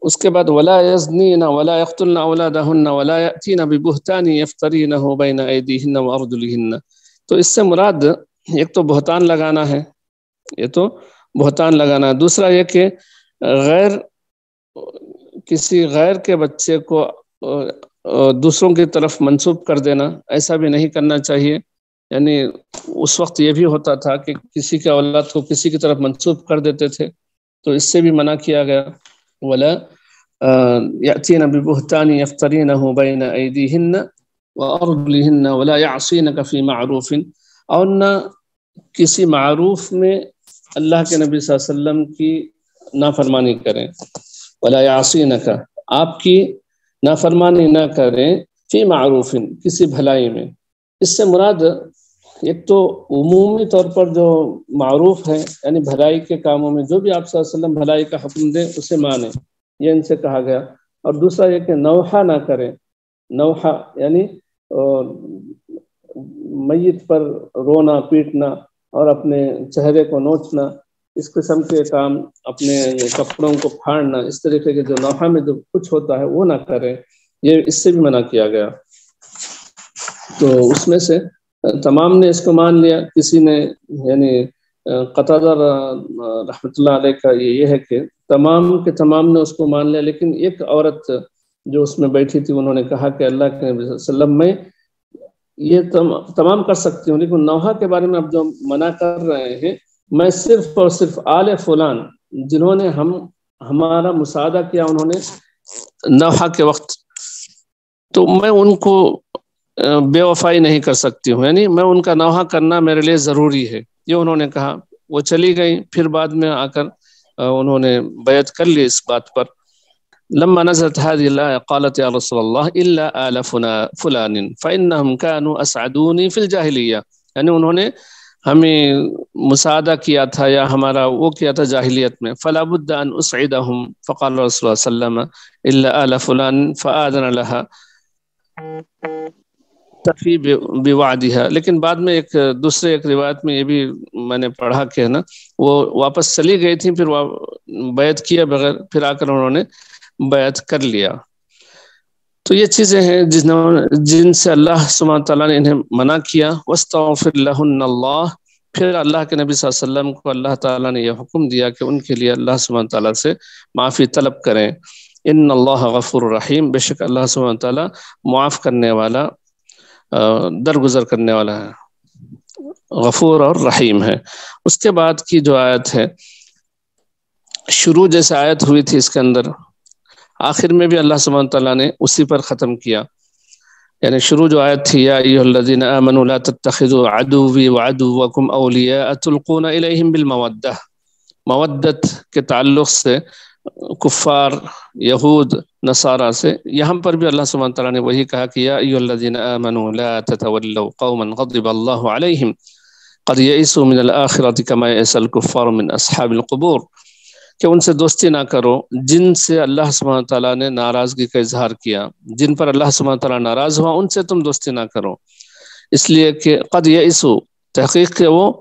اس کے بعد ولا یزنین ولا یقتلن اولادہن ولا یأتین ببہتان یفترینہ بین ایدیہن وارجلہن۔ تو اس سے مراد ایک تو بہتان لگانا ہے، یہ تو بہتان لگانا ہے، دوسرا یہ کہ کسی غیر کے بچے کو دوسروں کی طرف منسوب کر دینا، ایسا بھی نہیں کرنا چاہیے۔ یعنی اس وقت یہ بھی ہوتا تھا کہ کسی کے اولاد کو کسی کی طرف منسوب کر دیتے تھے، تو اس سے بھی منع کیا گیا۔ ولا یأتین ببہتان یفترینہ بین ایدیہن وارجلہن ولا یعصینک فی معروف، اور نہ کسی معروف میں اللہ کے نبی صلی اللہ علیہ وسلم کی نافرمانی کریں۔ ولا یعصینک، آپ کی نافرمانی نہ کریں، فی معروف، کسی بھلائی میں۔ اس سے مراد ایک تو عمومی طور پر جو معروف ہے، یعنی بھلائی کے کاموں میں جو بھی آپ صلی اللہ علیہ وسلم بھلائی کا حکم دیں اسے مانیں، یہ ان سے کہا گیا۔ اور دوسرا یہ کہ نوحہ نہ کریں، نوحہ یعنی میت پر رونا پیٹنا اور اپنے چہرے کو نوچنا، اس قسم کے کام، اپنے کپڑوں کو پھاڑنا، اس طریقے کے جو نوحہ میں جو کچھ ہوتا ہے وہ نہ کریں، یہ اس سے بھی منع کیا گیا۔ تو اس میں سے تمام نے اس کو مان لیا، کسی نے یعنی قتادہ رحمۃ اللہ علیہ کا یہ ہے کہ تمام کے تمام نے اس کو مان لیا، لیکن ایک عورت جو اس میں بیٹھی تھی انہوں نے کہا کہ اللہ کے نبی صلی اللہ علیہ وسلم میں یہ تمام کر سکتی ہوں، لیکن نوحہ کے بارے میں اب جو منع کر رہے ہیں، میں صرف اور صرف آل فلان جنہوں نے ہمارا مساعدہ کیا انہوں نے نوحہ کے وقت، تو میں ان کو بے وفائی نہیں کر سکتی ہوں، یعنی میں ان کا نوحہ کرنا میرے لیے ضروری ہے، یہ انہوں نے کہا۔ وہ چلی گئی، پھر بعد میں آ کر انہوں نے بیعت کر لی اس بات پر۔ لما نزلت هذه الآية قالت يا رسول الله إلا آل فلان فإنهم كانوا أسعدوني في الجاهلية، یعنی انہوں نے ہمیں مساعدہ کیا تھا یا ہمارا وہ کیا تھا جاہلیت میں، فلا بد ان اسعدهم، فقال رسول اللہ صلی اللہ علیہ وسلم الا آل فلان فآذن لها تفی بوعدها۔ لیکن بعد میں دوسرے ایک روایت میں یہ بھی میں نے پڑھا کہ نا وہ واپس چلی گئی تھی، پھر بیعت کیا بغیر، پھر آ کر انہوں نے بیعت کر لیا۔ تو یہ چیزیں ہیں جن سے اللہ سبحانہ تعالیٰ نے انہیں منع کیا۔ واستغفر لہن اللہ، پھر اللہ کے نبی صلی اللہ علیہ وسلم کو اللہ تعالیٰ نے یہ حکم دیا کہ ان کے لیے اللہ سبحانہ تعالیٰ سے معافی طلب کریں۔ ان اللہ غفور رحیم، بے شک اللہ سبحانہ تعالیٰ معاف کرنے والا، درگزر کرنے والا ہے، غفور اور رحیم ہے۔ اس کے بعد کی جو آیت ہے شروع جیسے آیت ہوئی تھی اس کے اندر، آخر میں بھی اللہ سبحانہ تعالیٰ نے اسی پر ختم کیا. یعنی شروع جو آیت تھی یا ایھا الذین آمنوا لا تتخذوا عدوی وعدوکم اولیاء تلقون الیہم بالمودہ، مودت کے تعلق سے کفار یہود نصارہ سے. یہاں پر بھی اللہ سبحانہ تعالیٰ نے وہی کہا کہ یا ایھا الذین آمنوا لا تتولوا قوما غضب اللہ علیہم قد یئسوا من الآخرۃ کما یئس الکفار من اصحاب القبور، کہ ان سے دوستی نہ کرو جن سے اللہ سبحانہ تعالیٰ نے ناراضگی کا اظہار کیا، جن پر اللہ سبحانہ تعالیٰ ناراض ہوا ان سے تم دوستی نہ کرو، اس لیے کہ قد یئسوا، تحقیق کہ وہ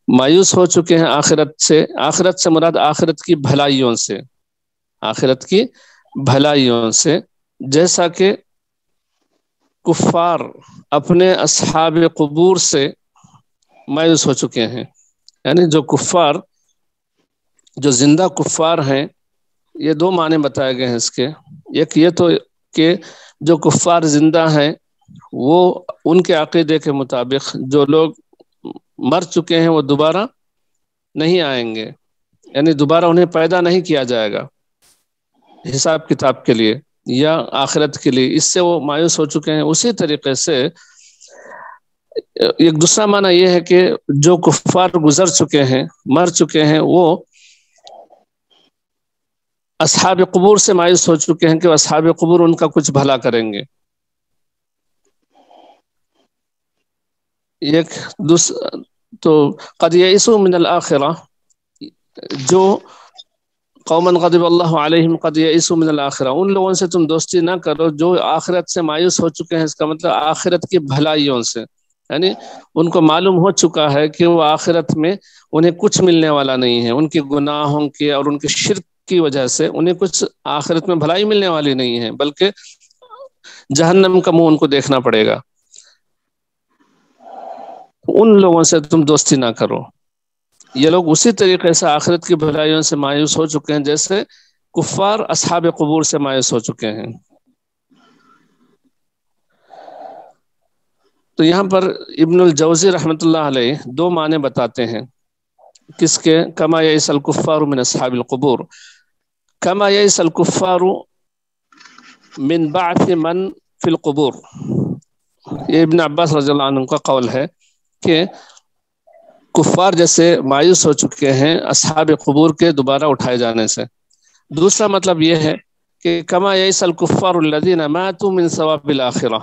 مایوس ہو چکے ہیں آخرت سے. آخرت سے مراد آخرت کی بھلائیوں سے، آخرت کی بھلائیوں سے، جیسا کہ کفار اپنے اصحاب قبور سے مایوس ہو چکے ہیں. یعنی جو کفار، جو زندہ کفار ہیں، یہ دو معنی بتائے گئے ہیں اس کے. ایک یہ تو کہ جو کفار زندہ ہیں وہ ان کے عقیدے کے مطابق جو لوگ مر چکے ہیں وہ دوبارہ نہیں آئیں گے، یعنی دوبارہ انہیں پیدا نہیں کیا جائے گا حساب کتاب کے لیے یا آخرت کے لیے، اس سے وہ مایوس ہو چکے ہیں. اسی طریقے سے ایک دوسرا معنی یہ ہے کہ جو کفار گزر چکے ہیں، مر چکے ہیں، وہ اصحاب قبور سے مایوس ہو چکے ہیں کہ اصحاب قبور ان کا کچھ بھلا کریں گے. ایک دوسرا تو قد یئسوا من الآخرہ، جو قوما غضب اللہ علیہم قد یئسوا من الآخرہ، ان لوگوں سے تم دوستی نہ کرو جو آخرت سے مایوس ہو چکے ہیں. اس کا مطلب آخرت کی بھلائیوں سے، یعنی ان کو معلوم ہو چکا ہے کہ وہ آخرت میں انہیں کچھ ملنے والا نہیں ہے، ان کے گناہوں کے اور ان کے شرک کی وجہ سے انہیں کچھ آخرت میں بھلائی ملنے والی نہیں ہے، بلکہ جہنم کا منہ ان کو دیکھنا پڑے گا. ان لوگوں سے تم دوستی نہ کرو. یہ لوگ اسی طریقے سے آخرت کی بھلائیوں سے مایوس ہو چکے ہیں جیسے کفار اصحاب قبور سے مایوس ہو چکے ہیں. تو یہاں پر ابن الجوزی رحمۃ اللہ علیہ دو معنی بتاتے ہیں کس کے، کما یئس الکفار من اصحاب القبور، کما یئس الکفار من بعث من فی القبور. یہ ابن عباس رضی اللہ عنہ کا قول ہے کہ کفار جیسے مایوس ہو چکے ہیں اصحاب قبور کے دوبارہ اٹھائے جانے سے. دوسرا مطلب یہ ہے کہ کما یئس الکفار الذین ماتوا من ثواب الآخرہ،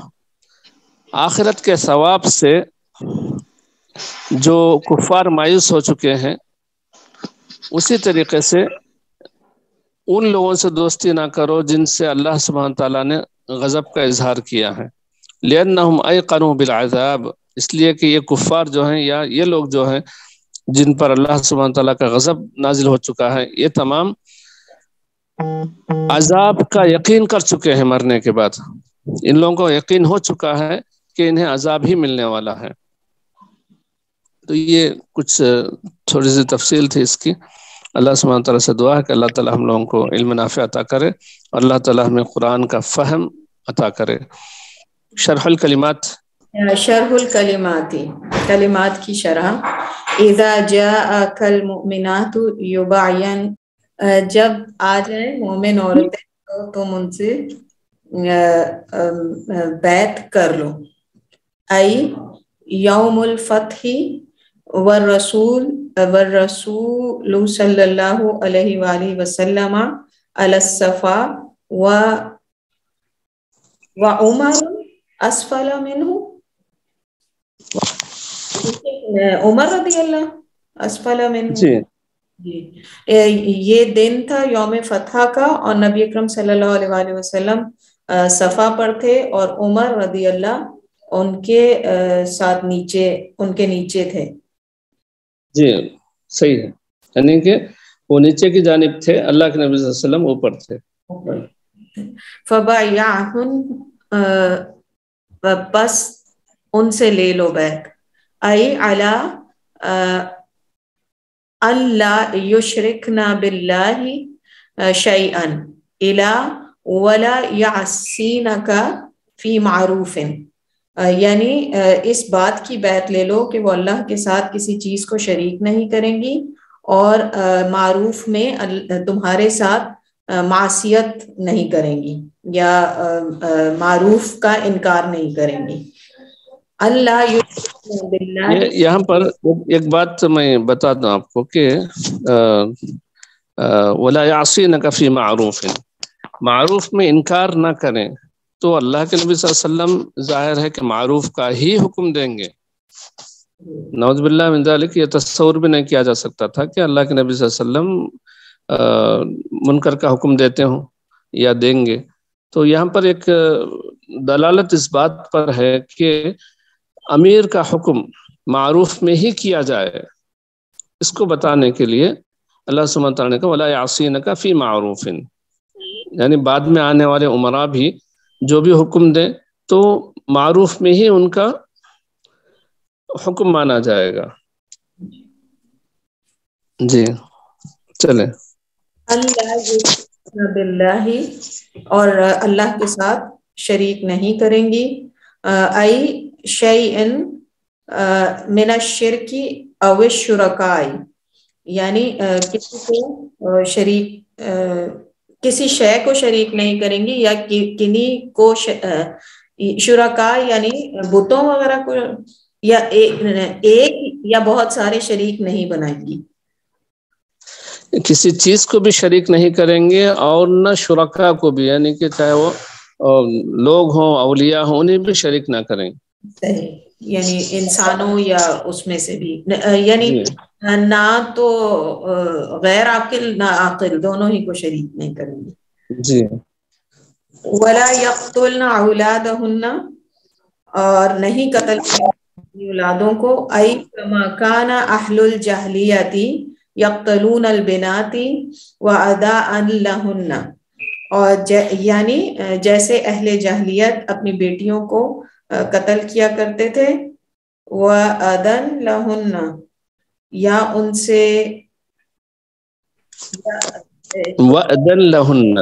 آخرت کے ثواب سے جو کفار مایوس ہو چکے ہیں اسی طریقے سے ان لوگوں سے دوستی نہ کرو جن سے اللہ سبحانہ تعالیٰ نے غضب کا اظہار کیا ہے. لأنہم ایقنوا بالعذاب، اس لیے کہ یہ کفار جو ہیں یا یہ لوگ جو ہیں جن پر اللہ سبحانہ تعالیٰ کا غضب نازل ہو چکا ہے، یہ تمام عذاب کا یقین کر چکے ہیں. مرنے کے بعد ان لوگوں کو یقین ہو چکا ہے کہ انہیں عذاب ہی ملنے والا ہے. تو یہ کچھ تھوڑی سی تفصیل تھی اس کی. اللہ سبحانہ تعالیٰ سے دعا ہے کہ اللہ تعالیٰ ہم لوگوں کو علم نافع عطا کرے اور اللہ تعالیٰ ہمیں قرآن کا فہم عطا کرے. شرح الکلمات، شرح الکلمات، کلمات کی شرح. اذا جاءک المؤمنات یباین، جب آ جائیں مومن عورتیں تو تم ان سے بیعت کر لو. ای یوم الفتح والرسول صلی اللہ علیہ وآلہ وسلم علی الصفا وعمر اسفل منہ، عمر رضی اللہ اسفل منہ. جی یہ دن تھا یوم فتح کا اور نبی اکرم صلی اللہ علیہ وآلہ وسلم صفا پر تھے اور عمر رضی اللہ ان کے ساتھ نیچے، ان کے نیچے تھے. جی صحیح ہے، یعنی کہ وہ نیچے کی جانب تھے، اللہ کے نبی صلی اللہ علیہ وسلم اوپر تھے. فبایعہن، بس ان سے لے لو بیعت. ای علی اللہ یشرکنا باللہ شیئا الا ولا یعصینک فی معروف، یعنی اس بات کی بیعت لے لو کہ وہ اللہ کے ساتھ کسی چیز کو شریک نہیں کریں گی اور معروف میں تمہارے ساتھ معصیت نہیں کریں گی یا معروف کا انکار نہیں کریں گی. اللہ یہاں پر ایک بات میں بتا دوں آپ کو کہ وَلَا يَعْصِينَكَ فِي مَعْرُوفٍ، معروف میں انکار نہ کریں. تو اللہ کے نبی صلی اللہ علیہ وسلم ظاہر ہے کہ معروف کا ہی حکم دیں گے. نعوذ باللہ من ذالک یہ تصور بھی نہیں کیا جا سکتا تھا کہ اللہ کے نبی صلی اللہ علیہ وسلم منکر کا حکم دیتے ہوں یا دیں گے. تو یہاں پر ایک دلالت اس بات پر ہے کہ امیر کا حکم معروف میں ہی کیا جائے. اس کو بتانے کے لیے اللہ سبحانہ وتعالیٰ نے کہا وَلَا يَعْصِينَكَ فِي مَعْرُوفٍ، یعنی بعد میں آنے والے عمراء بھی جو بھی حکم دیں تو معروف میں ہی ان کا حکم مانا جائے گا. جی چلیں. اللہ باللہ، اور اللہ کے ساتھ شریک نہیں کریں گی. ای شیئن من الشرک او الشرکاء، یعنی کسی کو شریک کسی شے کو شریک نہیں کریں گی یا کنی کو شرکاء یعنی بتوں وغیرہ کو یا ایک یا بہت سارے شریک نہیں بنائیں گی. کسی چیز کو بھی شریک نہیں کریں گے اور نہ شرکا کو بھی، یعنی کہ چاہے وہ لوگ ہوں اولیاء ہوں انہیں بھی شریک نہ کریں. صحیح، یعنی انسانوں یا اس میں سے بھی، یعنی نہ تو غیر عاقل نہ عاقل دونوں ہی کو شریک نہیں کریں گے. جی. ولا یقتلن اولادہن، اور نہیں قتل کریں اولادوں کو. ای کما کان اہل الجاہلیت یقتلون البنات واداء لہن، اور یعنی جیسے اہل جاہلیت اپنی بیٹیوں کو قتل کیا کرتے تھے. وَأَذًا لَهُنَّ، یا ان سے وَأَذًا لَهُنَّ،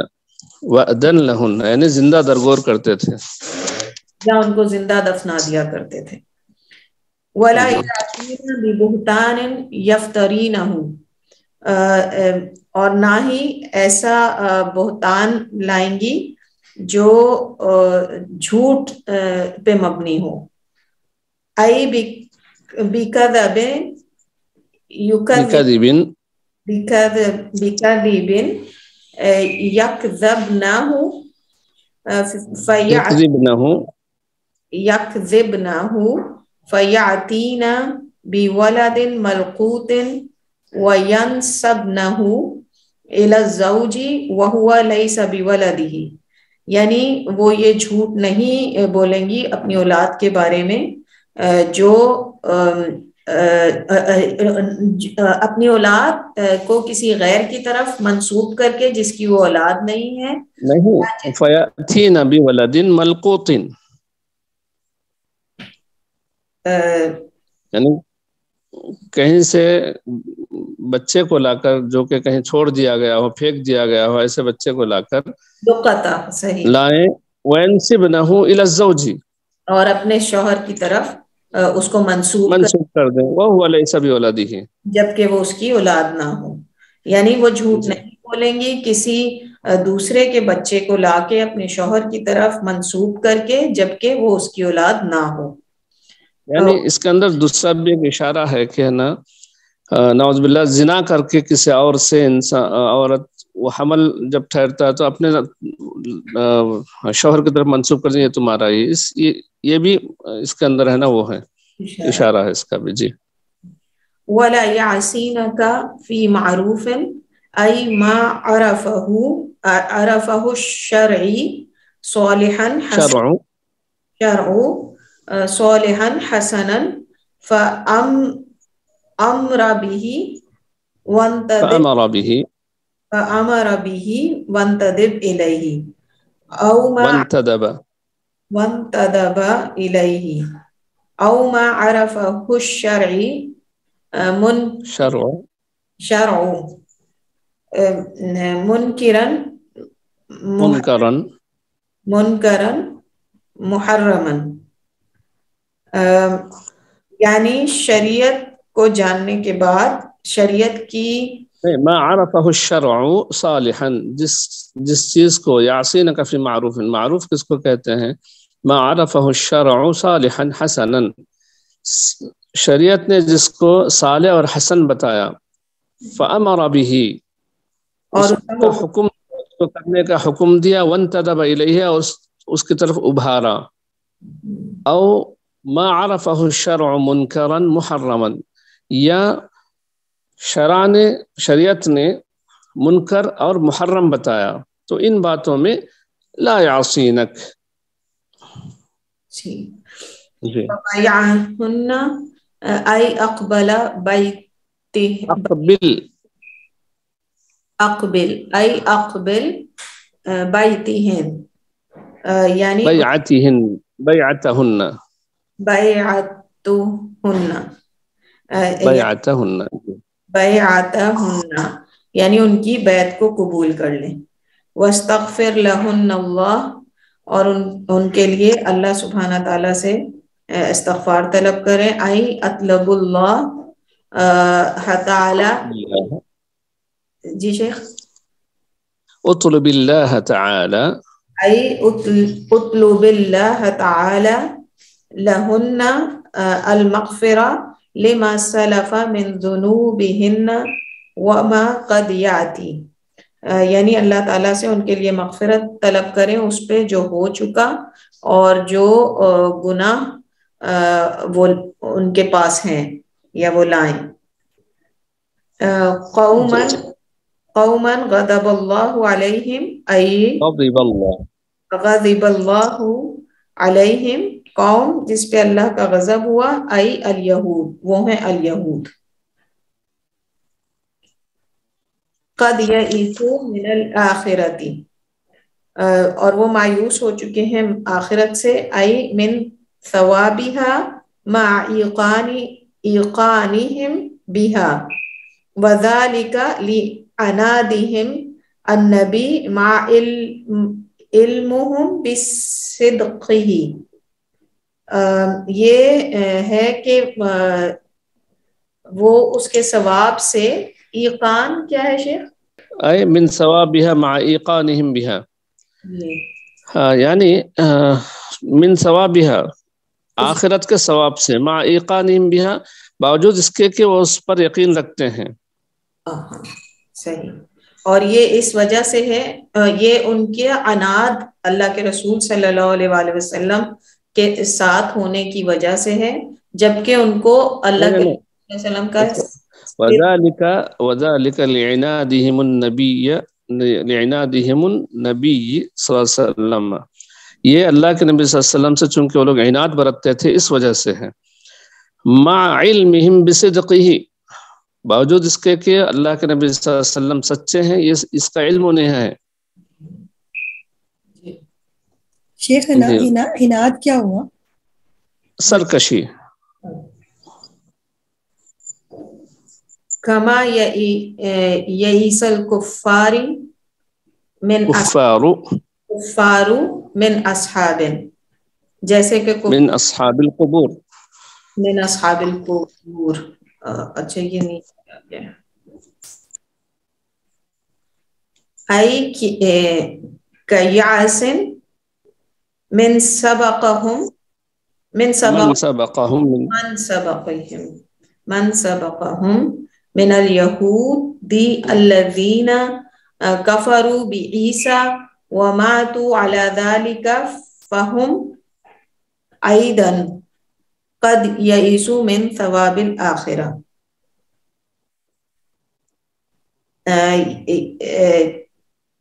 وَأَذًا لَهُنَّ یعنی زندہ درگور کرتے تھے یا ان کو زندہ دفنا دیا کرتے تھے. وَلَا يَأْتِينَ بِبُهْتَانٍ يَفْتَرِينَهُ، اور نہ ہی ایسا بہتان لائیں گی جو جھوٹ پہ مبنی ہو. ای بِكَذِبٍ يَكْذِبْنَهُ فَيَعْتِينَ بِوَلَدٍ مَلْقُوتٍ وَيَنْسَبْنَهُ إِلَى الزَّوْجِ وَهُوَ لَيْسَ بِوَلَدِهِ، یعنی وہ یہ جھوٹ نہیں بولیں گی اپنی اولاد کے بارے میں جو اپنی اولاد کو کسی غیر کی طرف منسوب کر کے جس کی وہ اولاد نہیں ہے. نہیں، فَيَأْتِينَ بِوَلَدٍ مَلْقُوتٍ، یعنی کہیں سے بچے کو لا کر جو کہ کہیں چھوڑ دیا گیا ہو، پھینک دیا گیا ہو، ایسے بچے کو لا کر لائیں. وَيَنْسِبْنَهُ إِلَى الزَّوْجِ، اور اپنے شوہر کی طرف اس کو منسوب کر دیں. وَهُوَ لَيْسَ بِوَلَدِهِ، جبکہ وہ اس کی اولاد نہ ہو. یعنی وہ جھوٹ نہیں بولیں گی کسی دوسرے کے بچے کو لا کے اپنے شوہر کی طرف منسوب کر کے جبکہ وہ اس کی اولاد نہ ہو. یعنی اس کے اندر دوسرا بھی ایک اشارہ ہے کہ نا نعوذ باللہ زنا کر کے کسی اور سے عورت وہ حمل جب ٹھہرتا ہے تو اپنے شوہر کی طرف منسوب کر دیں یہ تمہارا ہی. یہ بھی اس کے اندر ہے نا، وہ ہے اشارہ ہے اس کا بھی. جی. وَلَا يَعْصِينَكَ فِي مَعْرُوفٍ أَيْ مَا عَرَفَهُ الشَّرْعِ صَالِحًا حَسَنًا فَأَمَرَ بِهِ وَانْتَدِبْ إِلَيْهِ أَوْ مَا عَرَفَهُ الشَّرْعِ منکرن محرمن، یعنی شریعت کو جاننے کے بعد شریعت کی ما عرفه الشرع صالحا، جس چیز کو یعصینک فی معروف، معروف کس کو کہتے ہیں؟ ما عرفه الشرع صالحا حسنا، شریعت نے جس کو صالح اور حسن بتایا، فامر به، اور اس کا حکم، اس کو کرنے کا حکم دیا، وانتدب الیہ، اور اس کی طرف ابھارا، او ما عرفه الشرع منکرا محرما، یا شریعت نے منکر اور محرم بتایا، تو ان باتوں میں لا یعصینک. جی جی فبایعہن ای اقبل بیتہ، اقبل ای اقبل بیتہن، یعنی بیعتہن، بیعتہن، بیعتہن، بیعتہن، بیعتہن یعنی ان کی بیعت کو قبول کر لیں. واستغفر لہن اللہ، اور ان کے لیے اللہ سبحانہ تعالیٰ سے استغفار طلب کریں. ای اطلب اللہ تعالی، جی شیخ، اطلب اللہ تعالی، ای اطلب اللہ تعالی لہن المغفرہ لما سلف من ذنوبہن وما قد یاتی، یعنی اللہ تعالیٰ سے ان کے لیے مغفرت طلب کریں اس پہ جو ہو چکا اور جو گناہ وہ ان کے پاس ہیں یا وہ لائیں. قوما غضب اللہ علیہم، ای غضب اللہ، غضب اللہ علیہم، قوم جس پہ اللہ کا غضب ہوا، ای الیہود، وہ ہیں الیہود. قد یئسوا من الآخرۃ، اور وہ مایوس ہو چکے ہیں آخرت سے، ای من ثوابها مع ایقانہم بها، وذلک لعنادہم النبی مع علمہم بصدقہ. یہ ہے کہ وہ اس کے ثواب سے، ایقان کیا ہے شیخ؟ اے من ثوابها مع ایقانہم بها، یعنی من ثوابها، آخرت کے ثواب سے، مع ایقانہم بها، باوجود اس کے کہ وہ اس پر یقین رکھتے ہیں. صحیح. اور یہ اس وجہ سے ہے، یہ ان کے عناد اللہ کے رسول صلی اللہ علیہ وآلہ وسلم کے ساتھ ہونے کی وجہ سے ہے، جبکہ ان کو اللہ کے رسول صلی اللہ علیہ وسلم کا وذلك لعنادهم النبی صلی اللہ علیہ وسلم، یہ اللہ کے نبی صلی اللہ علیہ وسلم سے چونکہ وہ لوگ عناد برتتے تھے اس وجہ سے ہے. مع علمہم بصدقہ، باوجود اس کے کہ اللہ کے نبی صلی اللہ علیہ وسلم سچے ہیں، اس کا علم انہیں ہے. شیخ عناد کیا ہوا؟ سرکشی. کما یئیس الکفار من اصحاب، جیسے کہ من اصحاب القبور، من اصحاب القبور. اچھا یہ نہیں گیا. ای کیعس من سبقہم من الیہود الذین کفروا بعیسیٰ وماتوا علی ذلک فہم ایضا قد یئسوا من ثواب الآخرہ.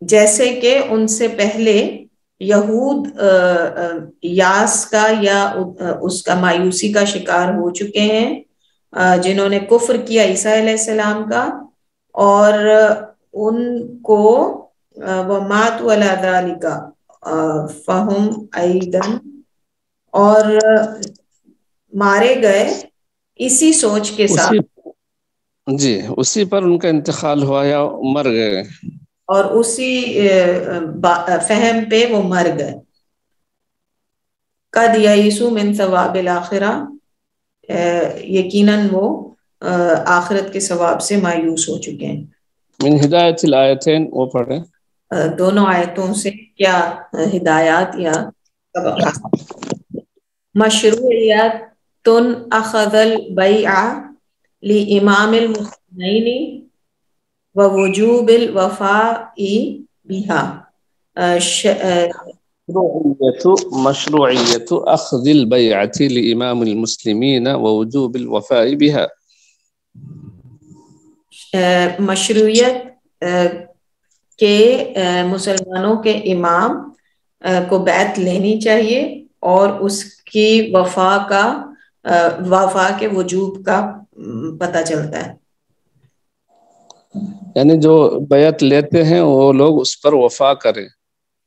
جیسے کہ ان سے پہلے یہود یاس کا یا اس کا مایوسی کا شکار ہو چکے ہیں، جنہوں نے کفر کیا عیسیٰ علیہ السلام کا، اور ان کو وَمَاتُوا عَلَى ذَلِكَ فَهُمْ أَيْضًا، اور مارے گئے اسی سوچ کے ساتھ، جی اسی پر ان کا انتقال ہوا یا مر گئے، اور اسی فہم پہ وہ مر گئے. قد یئسوا من ثواب الآخرہ، یقیناً وہ آخرت کے ثواب سے مایوس ہو چکے ہیں. من ہدایت الآیتین وہ پڑھیں. دونوں آیتوں سے کیا ہدایات یا سبق حاصل؟ مشروعیت اخذ البیع لامام المسلمین ووجوب الوفاء بها. مشروعیت اخذ البیعۃ لامام المسلمین ووجوب الوفاء بها. مشروعیت کہ مسلمانوں کے امام کو بیعت لینی چاہیے اور اس کی وفا کے وجوب کا پتہ چلتا ہے. یعنی جو بیعت لیتے ہیں وہ لوگ اس پر وفا کریں.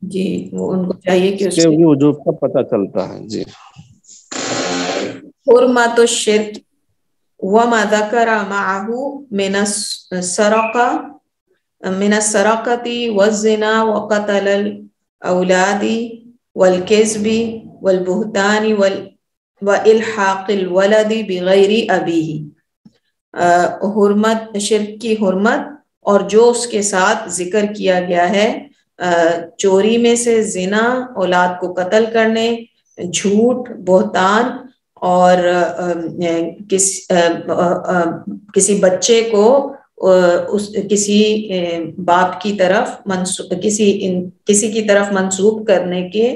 جی وہ ان کو چاہیے کہ اس کے وجوب کا پتہ چلتا ہے. جی. حرمت الشرک وما ذکر معه من السرقة والزنا وقتل الأولاد والكذب والبهتان وإلحاق الولد بغیر أبيه. حرمت شرک کی حرمت اور جو اس کے ساتھ ذکر کیا گیا ہے چوری میں سے زنا، اولاد کو قتل کرنے، جھوٹ، بہتان اور کسی بچے کو کسی باپ کی طرف کسی کی طرف منسوب کرنے کے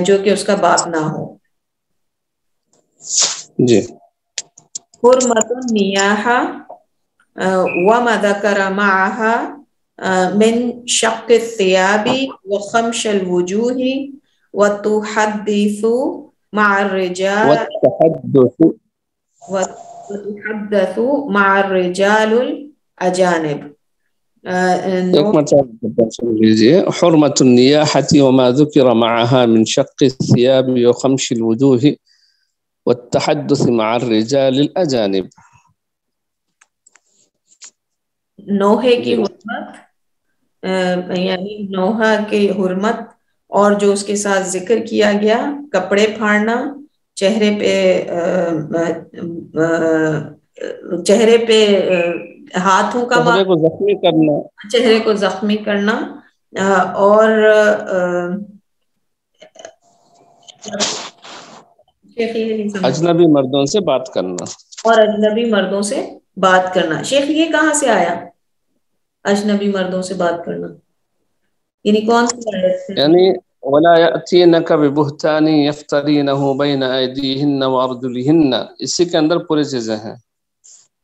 جو کہ اس کا باپ نہ ہو. جی. حرمت النیاحہ وما ذکر معها من شق الثياب وخمش الوجوه والتحدث مع الرجال الأجانب. ایک مرتبہ سن لیجیے. حرمت النیاحۃ وما ذکر معها من شق الثياب وخمش الوجوه والتحدث مع الرجال الأجانب. نوحے کی حرمت یعنی نوحہ کی حرمت اور جو اس کے ساتھ ذکر کیا گیا، کپڑے پھاڑنا، چہرے پہ ہاتھوں کا چہرے کو زخمی کرنا اور اجنبی مردوں سے بات کرنا شیخ یہ کہاں سے آیا اجنبی مردوں سے بات کرنا؟ یعنی کون سی آیت ہے؟ یعنی وَلَا يَأْتِينَكَ بِبُهْتَانٍ يَفْتَرِينَهُ بَيْنَ أَيْدِيهِنَّ وَأَرْجُلِهِنَّ. اسی کے اندر پوری چیزیں ہیں.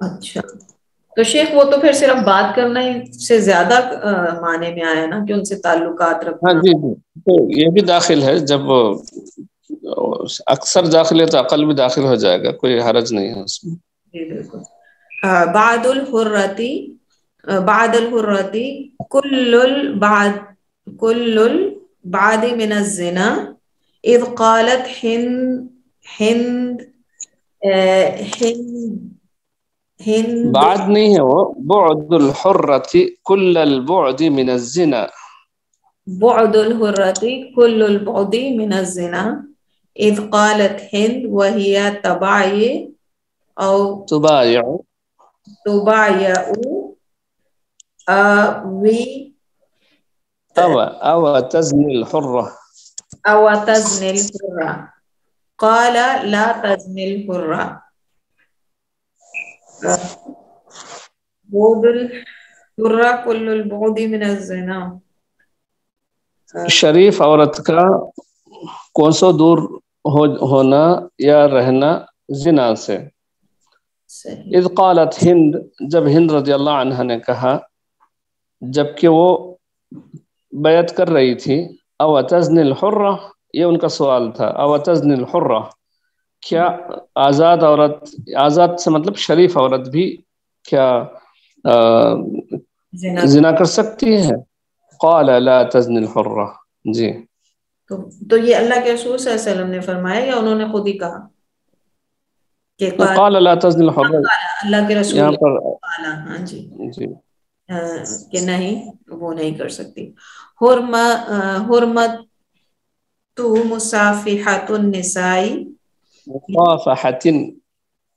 اچھا تو شیخ وہ تو پھر صرف بات کرنا سے زیادہ معنی میں آیا نا کہ ان سے تعلقات رکھنا. ہاں جی تو یہ بھی داخل ہے. جب اکثر داخل ہے تو عقل بھی داخل ہو جائے گا، کوئی حرج نہیں ہے اس میں. جی بالکل. بعد الحرتی کل البعد من الزنا اذ قالت ہند بعد نہیں ہے وہ، بعد الحرتی کل البعد من الزنا. بعد الحرتی کل البعد من الزنا اذ قالت ہند وهي تبايع او تزني الحرة قال لا تزني الحرة. بعد الحرة كل البعد من الزنا. شریف عورت کا کون سو دور ہونا یا رہنا زنا سے. اذ قالت ہند، جب ہند رضی اللہ عنہ نے کہا جبکہ وہ بیعت کر رہی تھی، او تزنی الحرہ، یہ ان کا سوال تھا، او تزنی الحرہ، کیا آزاد عورت، آزاد سے مطلب شریف عورت بھی کیا زنا کر سکتی ہے؟ قال لا تزنی الحرہ. جی تو یہ اللہ کے رسول صلی اللہ علیہ وسلم نے فرمایا یا انہوں نے خود ہی کہا؟ قال لا تزنی الحرہ، اللہ کے رسول یہاں پر ہاں جی جی کہ نہیں وہ نہیں کر سکتی. حرمت تو مصافحۃ النساء، مصافحۃ